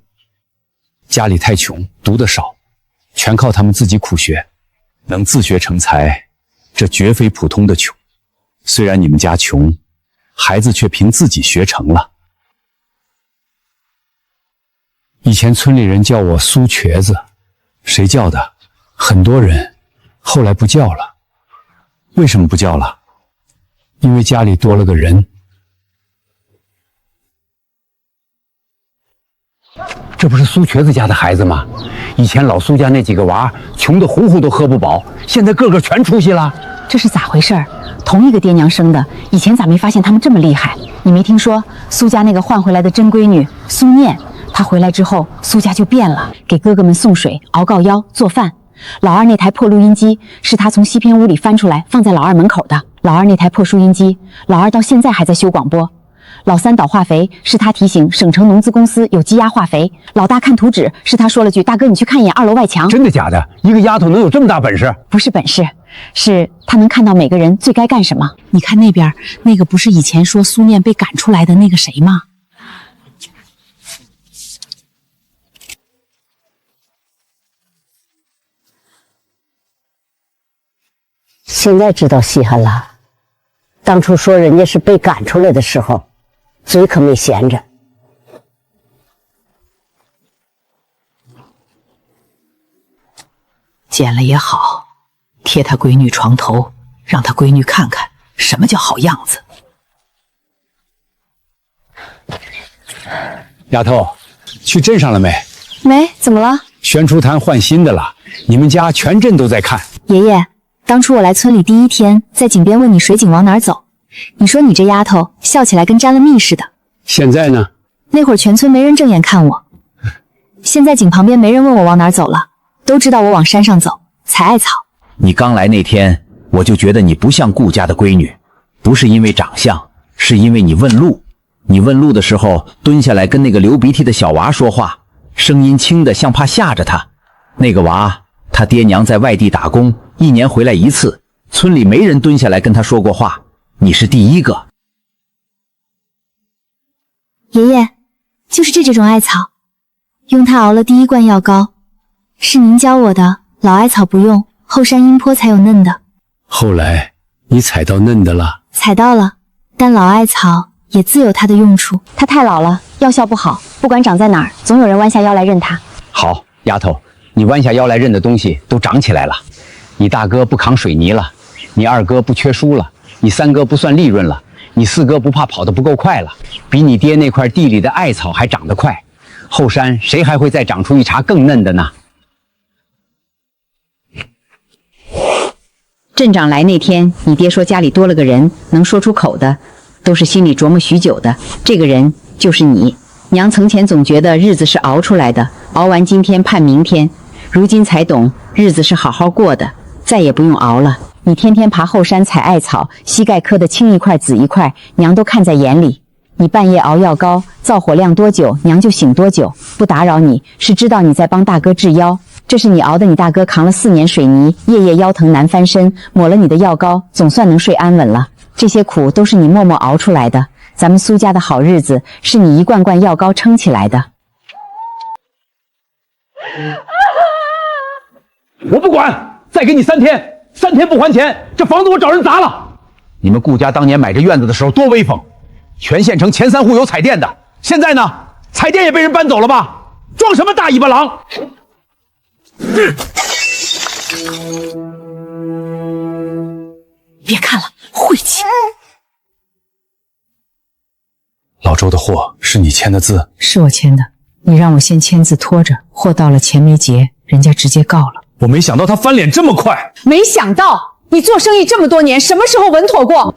家里太穷，读得少，全靠他们自己苦学。能自学成才，这绝非普通的穷。虽然你们家穷，孩子却凭自己学成了。以前村里人叫我苏瘸子，谁叫的？很多人，后来不叫了。为什么不叫了？因为家里多了个人。这不是苏瘸子家的孩子吗？以前老苏家那几个娃穷得糊糊都喝不饱，现在个个全出息了。这是咋回事？同一个爹娘生的，以前咋没发现他们这么厉害？你没听说苏家那个换回来的真闺女苏念，她回来之后，苏家就变了，给哥哥们送水、熬告腰、做饭。老二那台破录音机是他从西偏屋里翻出来，放在老二门口的。老二那台破收音机，老二到现在还在修广播。老三倒化肥是他提醒省城农资公司有积压化肥。老大看图纸是他说了句：“大哥，你去看一眼2楼外墙。”真的假的？一个丫头能有这么大本事？不是本事，是他能看到每个人最该干什么。你看那边那个不是以前说苏念被赶出来的那个谁吗？现在知道稀罕了。当初说人家是被赶出来的时候，嘴可没闲着。剪了也好，贴他闺女床头，让他闺女看看什么叫好样子。丫头，去镇上了没？没，怎么了？宣厨坛换新的了，你们家全镇都在看。爷爷，当初我来村里第1天，在井边问你水井往哪儿走，你说你这丫头笑起来跟沾了蜜似的。现在呢？那会儿全村没人正眼看我，现在井旁边没人问我往哪儿走了，都知道我往山上走，采艾草。你刚来那天，我就觉得你不像顾家的闺女，不是因为长相，是因为你问路。你问路的时候，蹲下来跟那个流鼻涕的小娃说话，声音轻的像怕吓着他。那个娃，他爹娘在外地打工，1年回来1次，村里没人蹲下来跟他说过话，你是第1个。爷爷，就是这种艾草，用它熬了第1罐药膏，是您教我的。老艾草不用，后山阴坡才有嫩的。后来你采到嫩的了？采到了，但老艾草也自有它的用处。它太老了，药效不好，不管长在哪儿，总有人弯下腰来认它。好，丫头，你弯下腰来认的东西都长起来了。你大哥不扛水泥了，你2哥不缺书了，你3哥不算利润了，你4哥不怕跑得不够快了，比你爹那块地里的艾草还长得快。后山谁还会再长出一茬更嫩的呢？镇长来那天，你爹说家里多了个人，能说出口的，都是心里琢磨许久的。这个人就是你。娘从前总觉得日子是熬出来的，熬完今天盼明天，如今才懂日子是好好过的，再也不用熬了。你天天爬后山采艾草，膝盖磕得青一块紫一块，娘都看在眼里。你半夜熬药膏，灶火亮多久，娘就醒多久，不打扰你，是知道你在帮大哥治腰。这是你熬的，你大哥扛了4年水泥，夜夜腰疼难翻身，抹了你的药膏，总算能睡安稳了。这些苦都是你默默熬出来的，咱们苏家的好日子是你一罐罐药膏撑起来的。我不管，再给你3天，3天不还钱，这房子我找人砸了。你们顾家当年买这院子的时候多威风，全县城前3户有彩电的，现在呢，彩电也被人搬走了吧？装什么大尾巴狼？别看了，晦气！老周的货是你签的字？是我签的，你让我先签字拖着，货到了钱没结，人家直接告了。我没想到他翻脸这么快。没想到你做生意这么多年，什么时候稳妥过？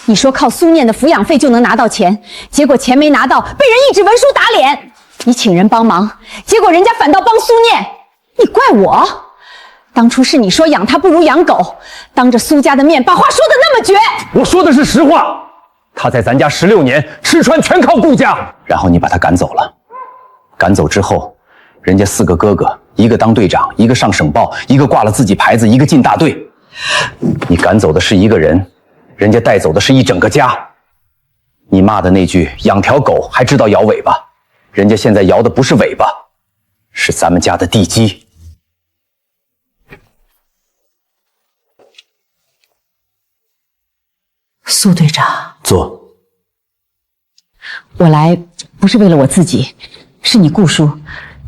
你说靠苏念的抚养费就能拿到钱，结果钱没拿到，被人一纸文书打脸。你请人帮忙，结果人家反倒帮苏念，你怪我？当初是你说养他不如养狗，当着苏家的面把话说得那么绝。我说的是实话，他在咱家16年，吃穿全靠顾家。然后你把他赶走了，赶走之后，人家4个哥哥，一个当队长，一个上省报，一个挂了自己牌子，一个进大队。你赶走的是一个人，人家带走的是一整个家。你骂的那句养条狗还知道摇尾巴，人家现在摇的不是尾巴，是咱们家的地基。苏队长，坐。我来不是为了我自己，是你顾叔，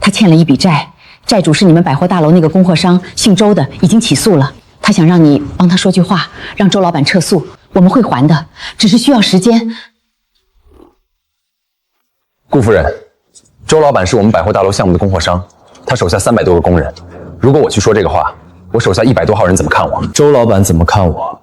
他欠了一笔债，债主是你们百货大楼那个供货商，姓周的，已经起诉了。他想让你帮他说句话，让周老板撤诉，我们会还的，只是需要时间。顾夫人，周老板是我们百货大楼项目的供货商，他手下300多个工人。如果我去说这个话，我手下100多号人怎么看我？周老板怎么看我？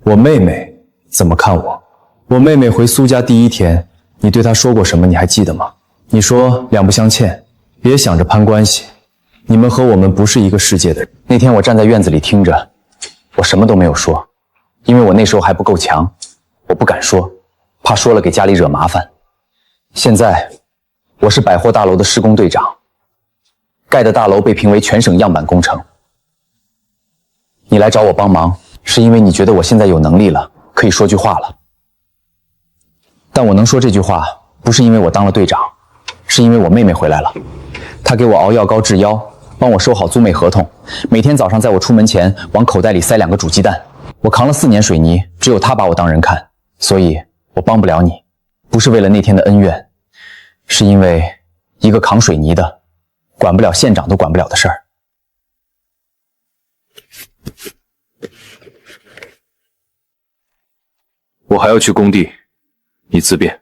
我妹妹怎么看我？我妹妹回苏家第1天，你对她说过什么？你还记得吗？你说两不相欠，别想着攀关系，你们和我们不是一个世界的人。那天我站在院子里听着，我什么都没有说，因为我那时候还不够强，我不敢说，怕说了给家里惹麻烦。现在我是百货大楼的施工队长，盖的大楼被评为全省样板工程。你来找我帮忙，是因为你觉得我现在有能力了，可以说句话了。但我能说这句话，不是因为我当了队长，是因为我妹妹回来了。她给我熬药膏治腰，帮我收好租妹合同，每天早上在我出门前往口袋里塞2个煮鸡蛋。我扛了4年水泥，只有她把我当人看，所以我帮不了你，不是为了那天的恩怨，是因为一个扛水泥的，管不了县长都管不了的事儿。我还要去工地，你自便。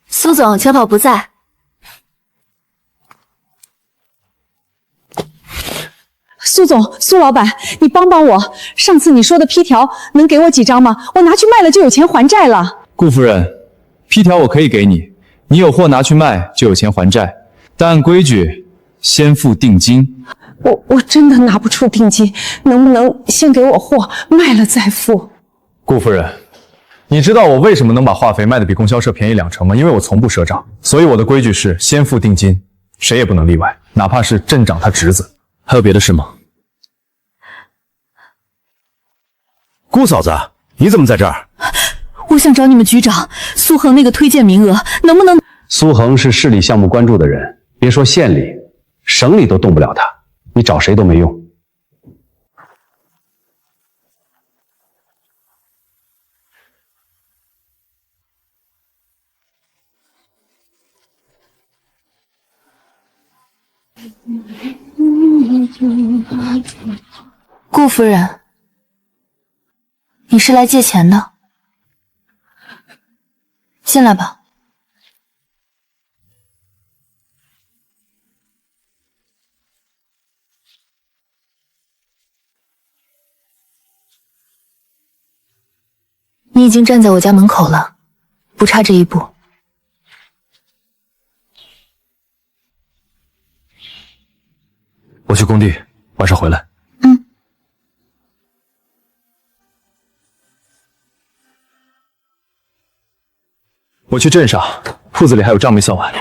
苏总，小跑不在。苏总，苏老板，你帮帮我，上次你说的批条能给我几张吗？我拿去卖了就有钱还债了。顾夫人，批条我可以给你，你有货拿去卖就有钱还债，但按规矩先付定金。我真的拿不出定金，能不能先给我货，卖了再付？顾夫人，你知道我为什么能把化肥卖得比供销社便宜2成吗？因为我从不赊账，所以我的规矩是先付定金，谁也不能例外，哪怕是镇长他侄子。还有别的事吗？顾嫂子，你怎么在这儿？我想找你们局长，苏恒那个推荐名额能不能？苏恒是市里项目关注的人，别说县里，省里都动不了他，你找谁都没用。顾夫人，你是来借钱的，进来吧。你已经站在我家门口了，不差这一步。我去工地，晚上回来。我去镇上，铺子里还有账没算完。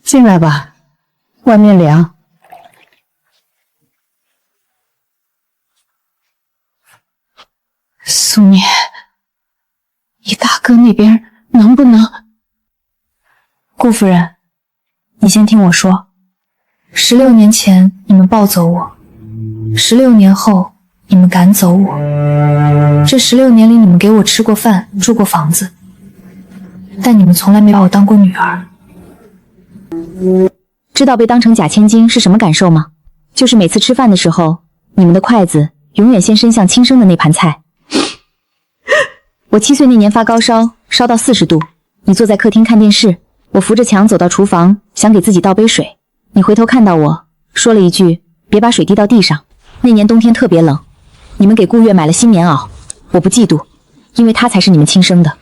进来吧，外面凉。苏念，你大哥那边能不能？顾夫人，你先听我说。16年前你们抱走我，16年后你们赶走我。这16年里，你们给我吃过饭，住过房子，但你们从来没把我当过女儿。知道被当成假千金是什么感受吗？就是每次吃饭的时候，你们的筷子永远先伸向亲生的那盘菜。我7岁那年发高烧，烧到40度，你坐在客厅看电视，我扶着墙走到厨房，想给自己倒杯水。你回头看到我，说了一句：“别把水滴到地上。”那年冬天特别冷，你们给顾月买了新棉袄，我不嫉妒，因为她才是你们亲生的。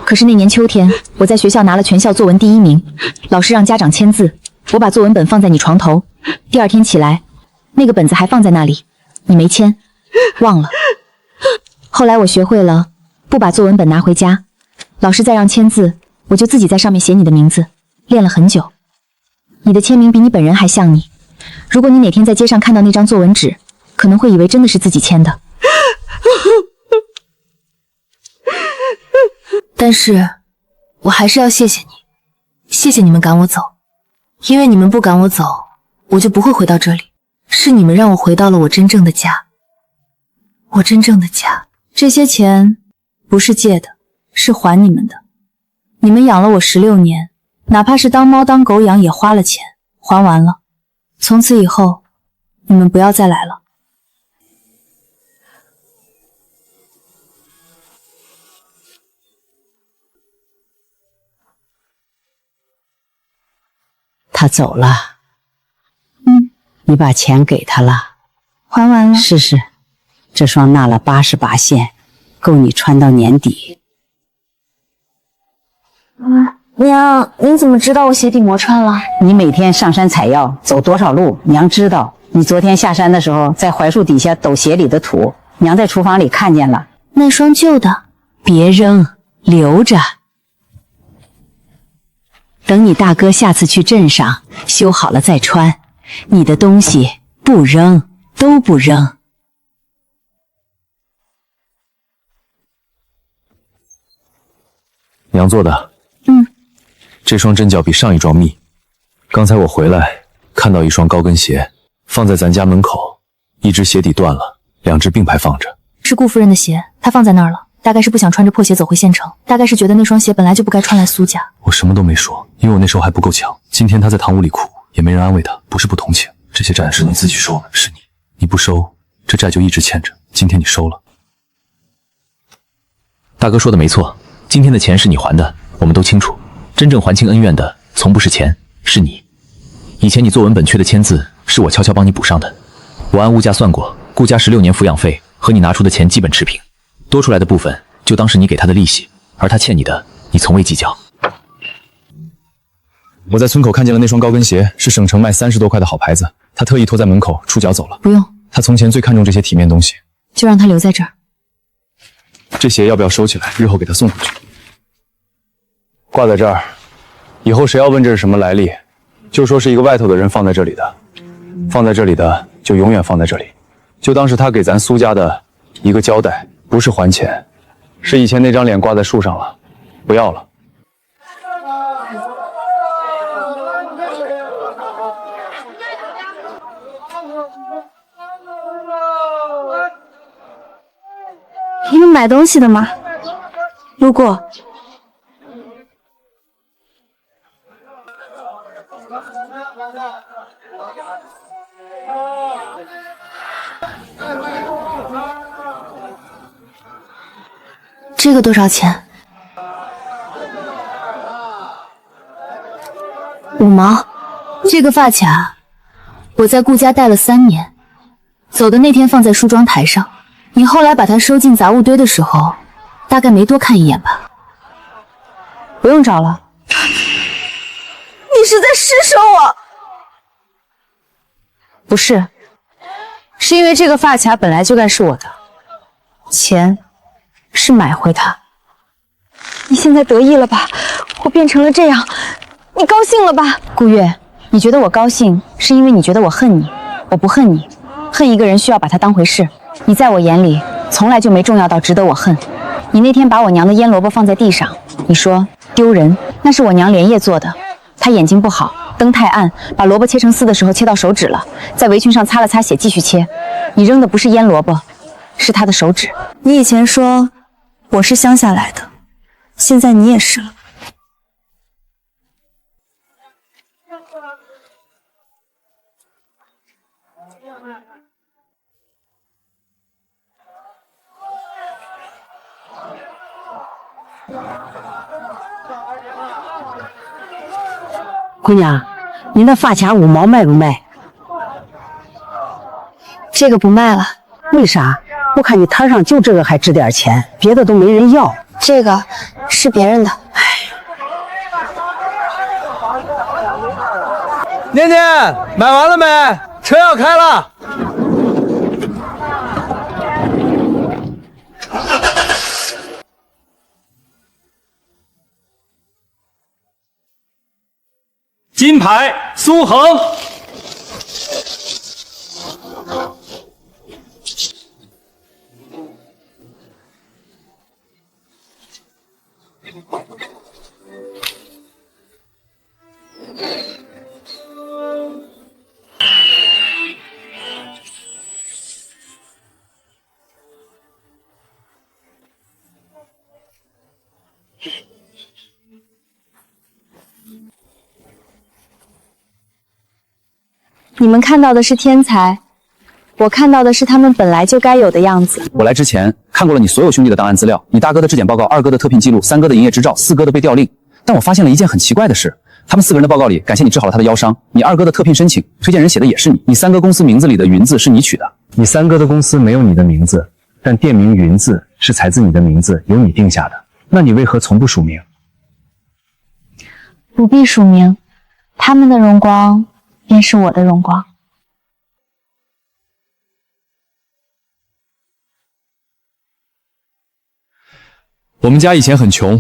可是那年秋天，我在学校拿了全校作文第1名，老师让家长签字，我把作文本放在你床头，第2天起来，那个本子还放在那里，你没签，忘了。后来我学会了不把作文本拿回家，老师再让签字，我就自己在上面写你的名字，练了很久。你的签名比你本人还像你，如果你哪天在街上看到那张作文纸，可能会以为真的是自己签的。但是我还是要谢谢你，谢谢你们赶我走，因为你们不赶我走，我就不会回到这里。是你们让我回到了我真正的家，我真正的家。这些钱不是借的，是还你们的。你们养了我16年，哪怕是当猫当狗养也花了钱，还完了。从此以后，你们不要再来了。他走了，你把钱给他了，还完了。是，这双纳了88线，够你穿到年底。娘，您怎么知道我鞋底磨穿了？你每天上山采药，走多少路，娘知道。你昨天下山的时候，在槐树底下抖鞋里的土，娘在厨房里看见了。那双旧的，别扔，留着。等你大哥下次去镇上修好了再穿，你的东西不扔，都不扔。娘做的。这双针脚比上一双密。刚才我回来看到一双高跟鞋，放在咱家门口，一只鞋底断了，2只并排放着。是顾夫人的鞋，她放在那儿了，大概是不想穿着破鞋走回县城，大概是觉得那双鞋本来就不该穿来苏家。我什么都没说，因为我那时候还不够强。今天他在堂屋里哭，也没人安慰他，不是不同情。这些债是你自己收的，是你不收，这债就一直欠着。今天你收了。大哥说的没错，今天的钱是你还的，我们都清楚。真正还清恩怨的，从不是钱，是你。以前你作文本缺的签字，是我悄悄帮你补上的。我按物价算过，顾家16年抚养费和你拿出的钱基本持平，多出来的部分就当是你给他的利息，而他欠你的，你从未计较。我在村口看见了那双高跟鞋，是省城卖30多块的好牌子，他特意拖在门口，出脚走了。不用，他从前最看重这些体面东西，就让他留在这儿。这鞋要不要收起来，日后给他送回去？挂在这儿，以后谁要问这是什么来历，就说是一个外头的人放在这里的，放在这里的就永远放在这里，就当是他给咱苏家的一个交代，不是还钱，是以前那张脸挂在树上了，不要了。你们买东西的吗？路过。这个多少钱？5毛。这个发卡我在顾家戴了3年，走的那天放在梳妆台上，你后来把它收进杂物堆的时候，大概没多看一眼吧。不用找了。是在施舍我？不是，是因为这个发卡本来就该是我的，钱是买回它。你现在得意了吧？我变成了这样，你高兴了吧？顾月，你觉得我高兴，是因为你觉得我恨你。我不恨你，恨一个人需要把他当回事。你在我眼里从来就没重要到值得我恨。你那天把我娘的腌萝卜放在地上，你说丢人，那是我娘连夜做的。她眼睛不好，灯太暗，把萝卜切成丝的时候切到手指了，在围裙上擦了擦血，继续切。你扔的不是腌萝卜，是她的手指。你以前说我是乡下来的，现在你也是了。姑娘，你那发卡5毛卖不卖？这个不卖了。为啥？我看你摊上就这个还值点钱，别的都没人要。这个是别人的。念念，买完了没？车要开了。金牌苏恒，你们看到的是天才，我看到的是他们本来就该有的样子。我来之前看过了你所有兄弟的档案资料，你大哥的质检报告、二哥的特聘记录、三哥的营业执照、四哥的被调令。但我发现了一件很奇怪的事，他们4个人的报告里感谢你治好了他的腰伤，你二哥的特聘申请推荐人写的也是你，你三哥公司名字里的云字是你取的。你三哥的公司没有你的名字，但店名云字是采自你的名字，由你定下的。那你为何从不署名？不必署名，他们的荣光便是我的荣光。我们家以前很穷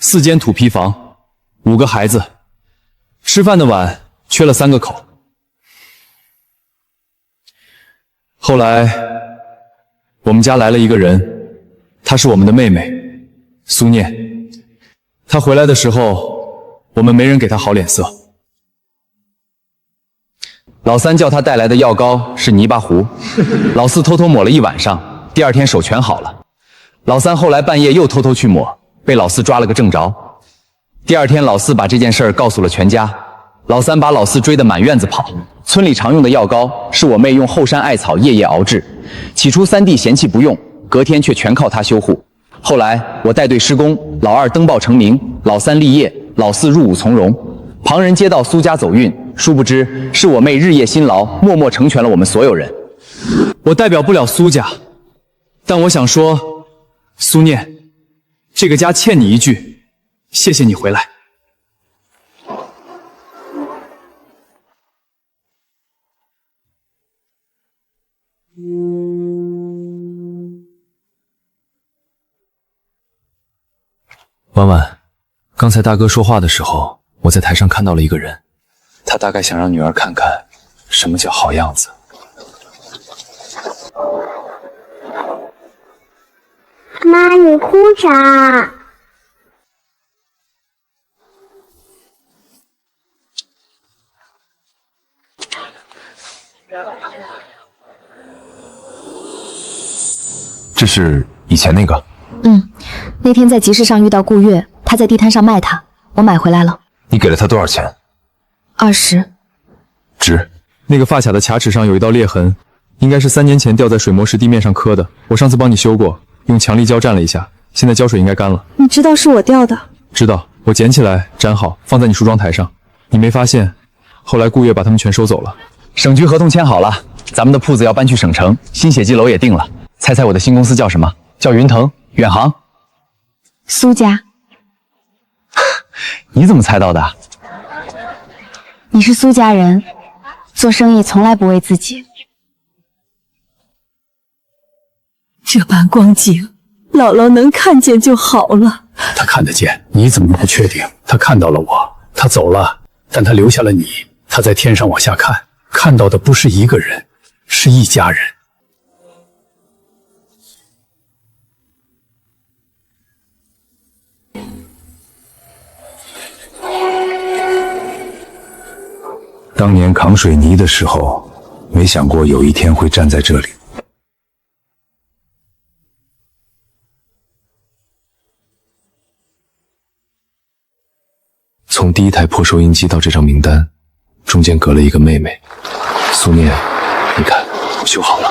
，4间土坯房，5个孩子，吃饭的碗缺了3个口。后来，我们家来了一个人，她是我们的妹妹苏念。她回来的时候，我们没人给她好脸色。老三叫他带来的药膏是泥巴糊，老四偷偷抹了一晚上，第2天手全好了。老三后来半夜又偷偷去抹，被老四抓了个正着。第2天，老四把这件事儿告诉了全家，老三把老四追得满院子跑。村里常用的药膏是我妹用后山艾草夜夜熬制，起初3弟嫌弃不用，隔天却全靠他修护。后来我带队施工，老二登报成名，老三立业，老四入伍从容。旁人皆道苏家走运，殊不知是我妹日夜辛劳，默默成全了我们所有人。我代表不了苏家，但我想说，苏念，这个家欠你一句，谢谢你回来。婉婉，刚才大哥说话的时候，我在台上看到了一个人，他大概想让女儿看看什么叫好样子。妈，你哭啥？这是以前那个？那天在集市上遇到顾月，他在地摊上卖它，我买回来了。你给了他多少钱？20。值。那个发卡的卡齿上有一道裂痕，应该是3年前掉在水磨石地面上磕的。我上次帮你修过，用强力胶蘸了一下，现在胶水应该干了。你知道是我掉的？知道，我捡起来粘好，放在你梳妆台上，你没发现。后来顾月把它们全收走了。省局合同签好了，咱们的铺子要搬去省城，新写字楼也定了。猜猜我的新公司叫什么？叫云腾远航。苏家。你怎么猜到的？你是苏家人，做生意从来不为自己。这般光景，姥姥能看见就好了。他看得见，你怎么不确定？他看到了我，他走了，但他留下了你。他在天上往下看，看到的不是一个人，是一家人。当年扛水泥的时候，没想过有一天会站在这里。从第一台破收音机到这张名单，中间隔了一个妹妹。苏念，你看，我修好了。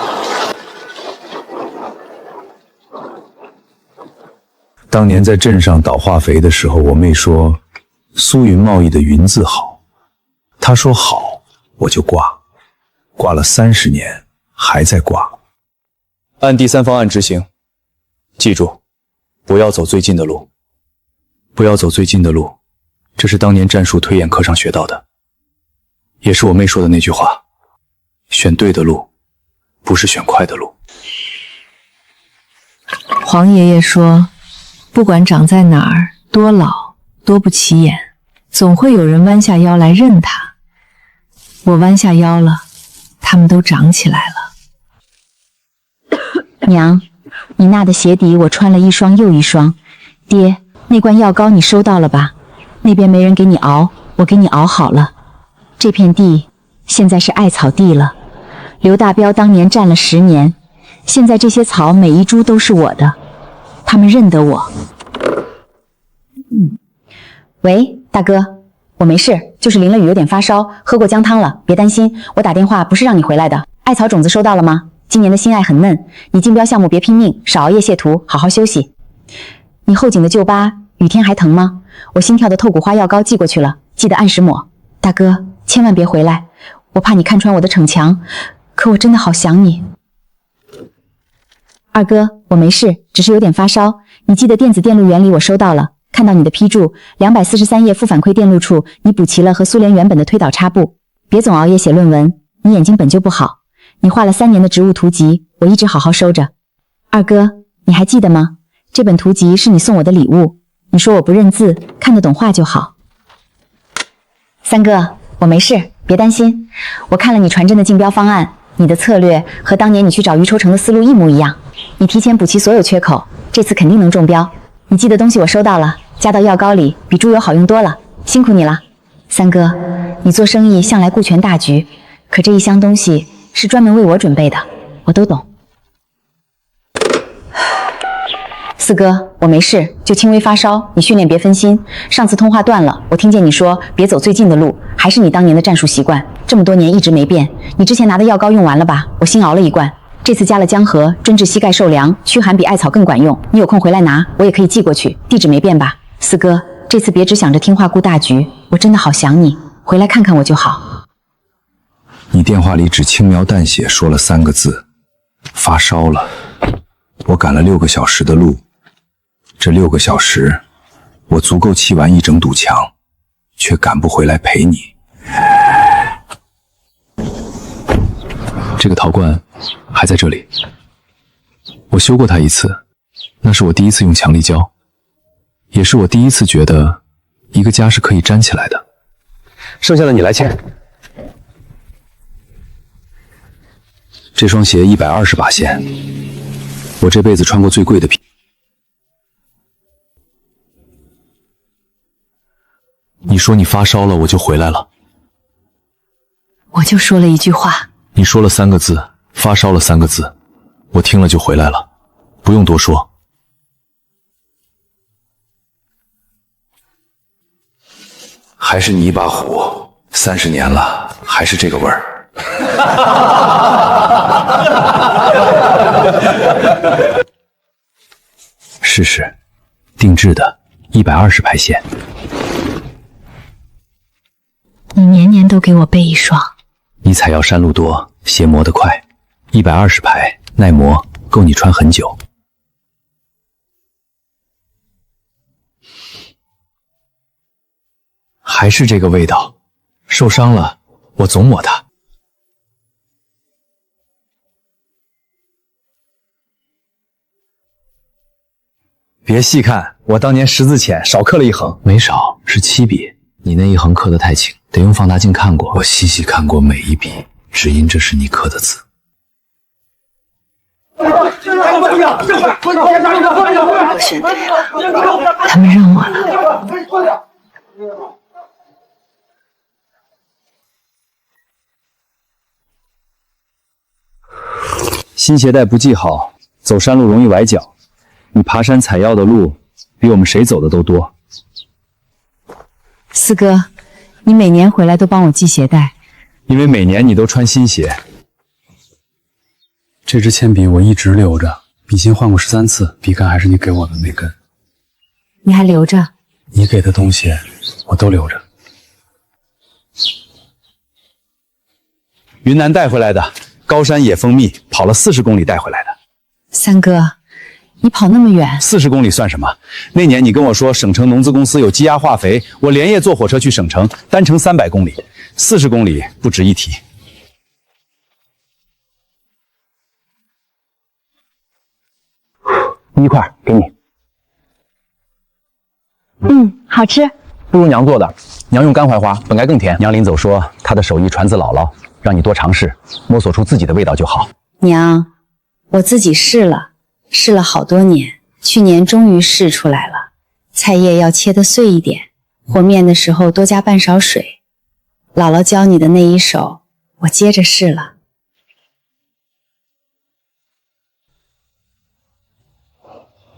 当年在镇上倒化肥的时候，我妹说苏云贸易的云字好，她说好，我就挂，挂了30年，还在挂。按第3方案执行，记住，不要走最近的路，不要走最近的路。这是当年战术推演课上学到的，也是我妹说的那句话：选对的路，不是选快的路。黄爷爷说，不管长在哪儿，多老，多不起眼，总会有人弯下腰来认他。我弯下腰了，他们都长起来了。娘，你那的鞋底我穿了一双又一双。爹，那罐药膏你收到了吧？那边没人给你熬，我给你熬好了。这片地现在是艾草地了，刘大彪当年占了10年，现在这些草每一株都是我的，他们认得我。喂，大哥，我没事，就是淋了雨有点发烧，喝过姜汤了，别担心，我打电话不是让你回来的。艾草种子收到了吗？今年的新艾很嫩，你竞标项目别拼命，少熬夜卸图，好好休息。你后颈的旧疤，雨天还疼吗？我心跳的透骨花药膏寄过去了，记得按时抹。大哥，千万别回来，我怕你看穿我的逞强，可我真的好想你。二哥，我没事，只是有点发烧。你记得电子电路原理我收到了，看到你的批注，243页负反馈电路处，你补齐了和苏联原本的推导插布。别总熬夜写论文，你眼睛本就不好。你画了3年的植物图集，我一直好好收着。二哥，你还记得吗？这本图集是你送我的礼物。你说我不认字，看得懂画就好。三哥，我没事，别担心。我看了你传真的竞标方案，你的策略和当年你去找余抽成的思路一模一样。你提前补齐所有缺口，这次肯定能中标。你寄的东西我收到了，加到药膏里，比猪油好用多了，辛苦你了。三哥，你做生意向来顾全大局，可这一箱东西是专门为我准备的，我都懂。四哥，我没事，就轻微发烧，你训练别分心。上次通话断了，我听见你说别走最近的路，还是你当年的战术习惯，这么多年一直没变。你之前拿的药膏用完了吧？我新熬了一罐，这次加了姜核，专治膝盖受凉，驱寒比艾草更管用。你有空回来拿，我也可以寄过去，地址没变吧？四哥，这次别只想着听话顾大局，我真的好想你，回来看看我就好。你电话里只轻描淡写说了3个字：发烧了。我赶了6个小时的路，这6个小时，我足够砌完一整堵墙，却赶不回来陪你。这个陶罐还在这里，我修过它一次，那是我第一次用强力胶，也是我第一次觉得一个家是可以粘起来的。剩下的你来签。这双鞋120把线，我这辈子穿过最贵的皮。你说你发烧了，我就回来了。我就说了一句话。你说了3个字，发烧了3个字，我听了就回来了，不用多说。还是你一把火，30年了，还是这个味儿。试试，定制的120排线。你年年都给我备一双。你采药山路多，鞋磨得快，120排耐磨，够你穿很久。还是这个味道，受伤了，我总抹它。别细看，我当年识字浅，少刻了一横。没少，是7笔。你那一横刻得太轻，得用放大镜看过。我细细看过每一笔，只因这是你刻的字。我选对了，他们认我了。新鞋带不系好，走山路容易崴脚。你爬山采药的路，比我们谁走的都多。四哥，你每年回来都帮我系鞋带，因为每年你都穿新鞋。这支铅笔我一直留着，笔芯换过13次，笔杆还是你给我的那根。你还留着？你给的东西我都留着。云南带回来的，高山野蜂蜜，跑了40公里带回来的。三哥，你跑那么远，40公里算什么？那年你跟我说省城农资公司有积压化肥，我连夜坐火车去省城，单程300公里，40公里不值一提。一块给你。好吃。不如娘做的，娘用干槐花，本该更甜。娘临走说，她的手艺传自姥姥，让你多尝试，摸索出自己的味道就好。娘，我自己试了好多年，去年终于试出来了。菜叶要切得碎一点，和面的时候多加半勺水。姥姥教你的那一手，我接着试了。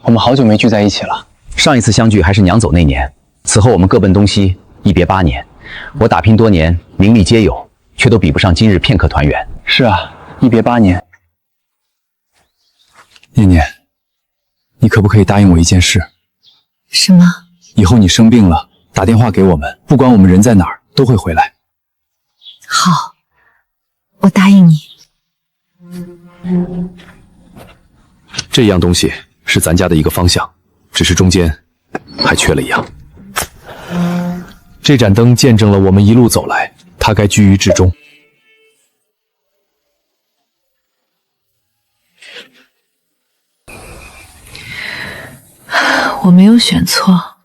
我们好久没聚在一起了。上一次相聚还是娘走那年，此后我们各奔东西，一别8年。我打拼多年，名利皆有，却都比不上今日片刻团圆。是啊，一别8年。念念，你可不可以答应我一件事？什么？以后你生病了，打电话给我们，不管我们人在哪儿，都会回来。好，我答应你。这样东西是咱家的一个方向，只是中间还缺了一样。这盏灯见证了我们一路走来，它该居于至中。我没有选错。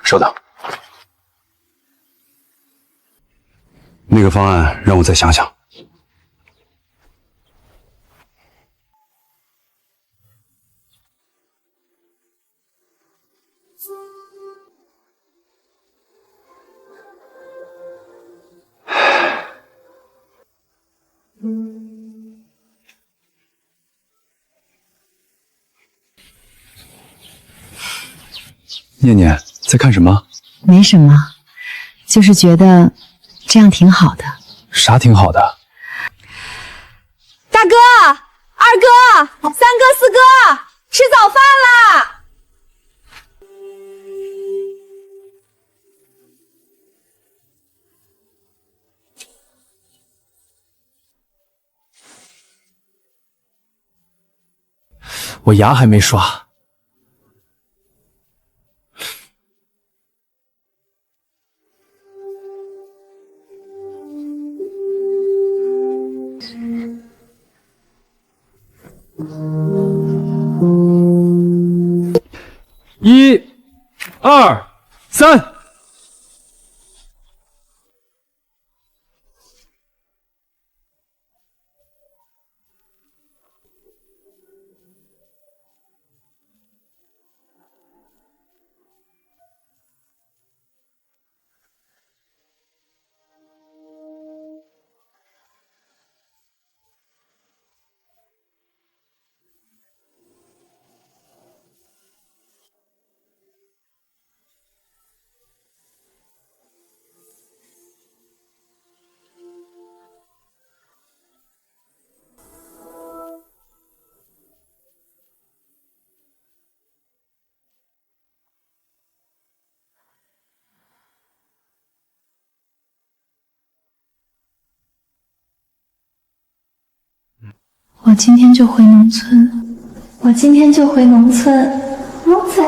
稍等，那个方案让我再想想。念念在看什么？没什么，就是觉得这样挺好的。啥挺好的？大哥、二哥、三哥、四哥，吃早饭啦！我牙还没刷。1、2、3。我今天就回农村，我今天就回农村。农村。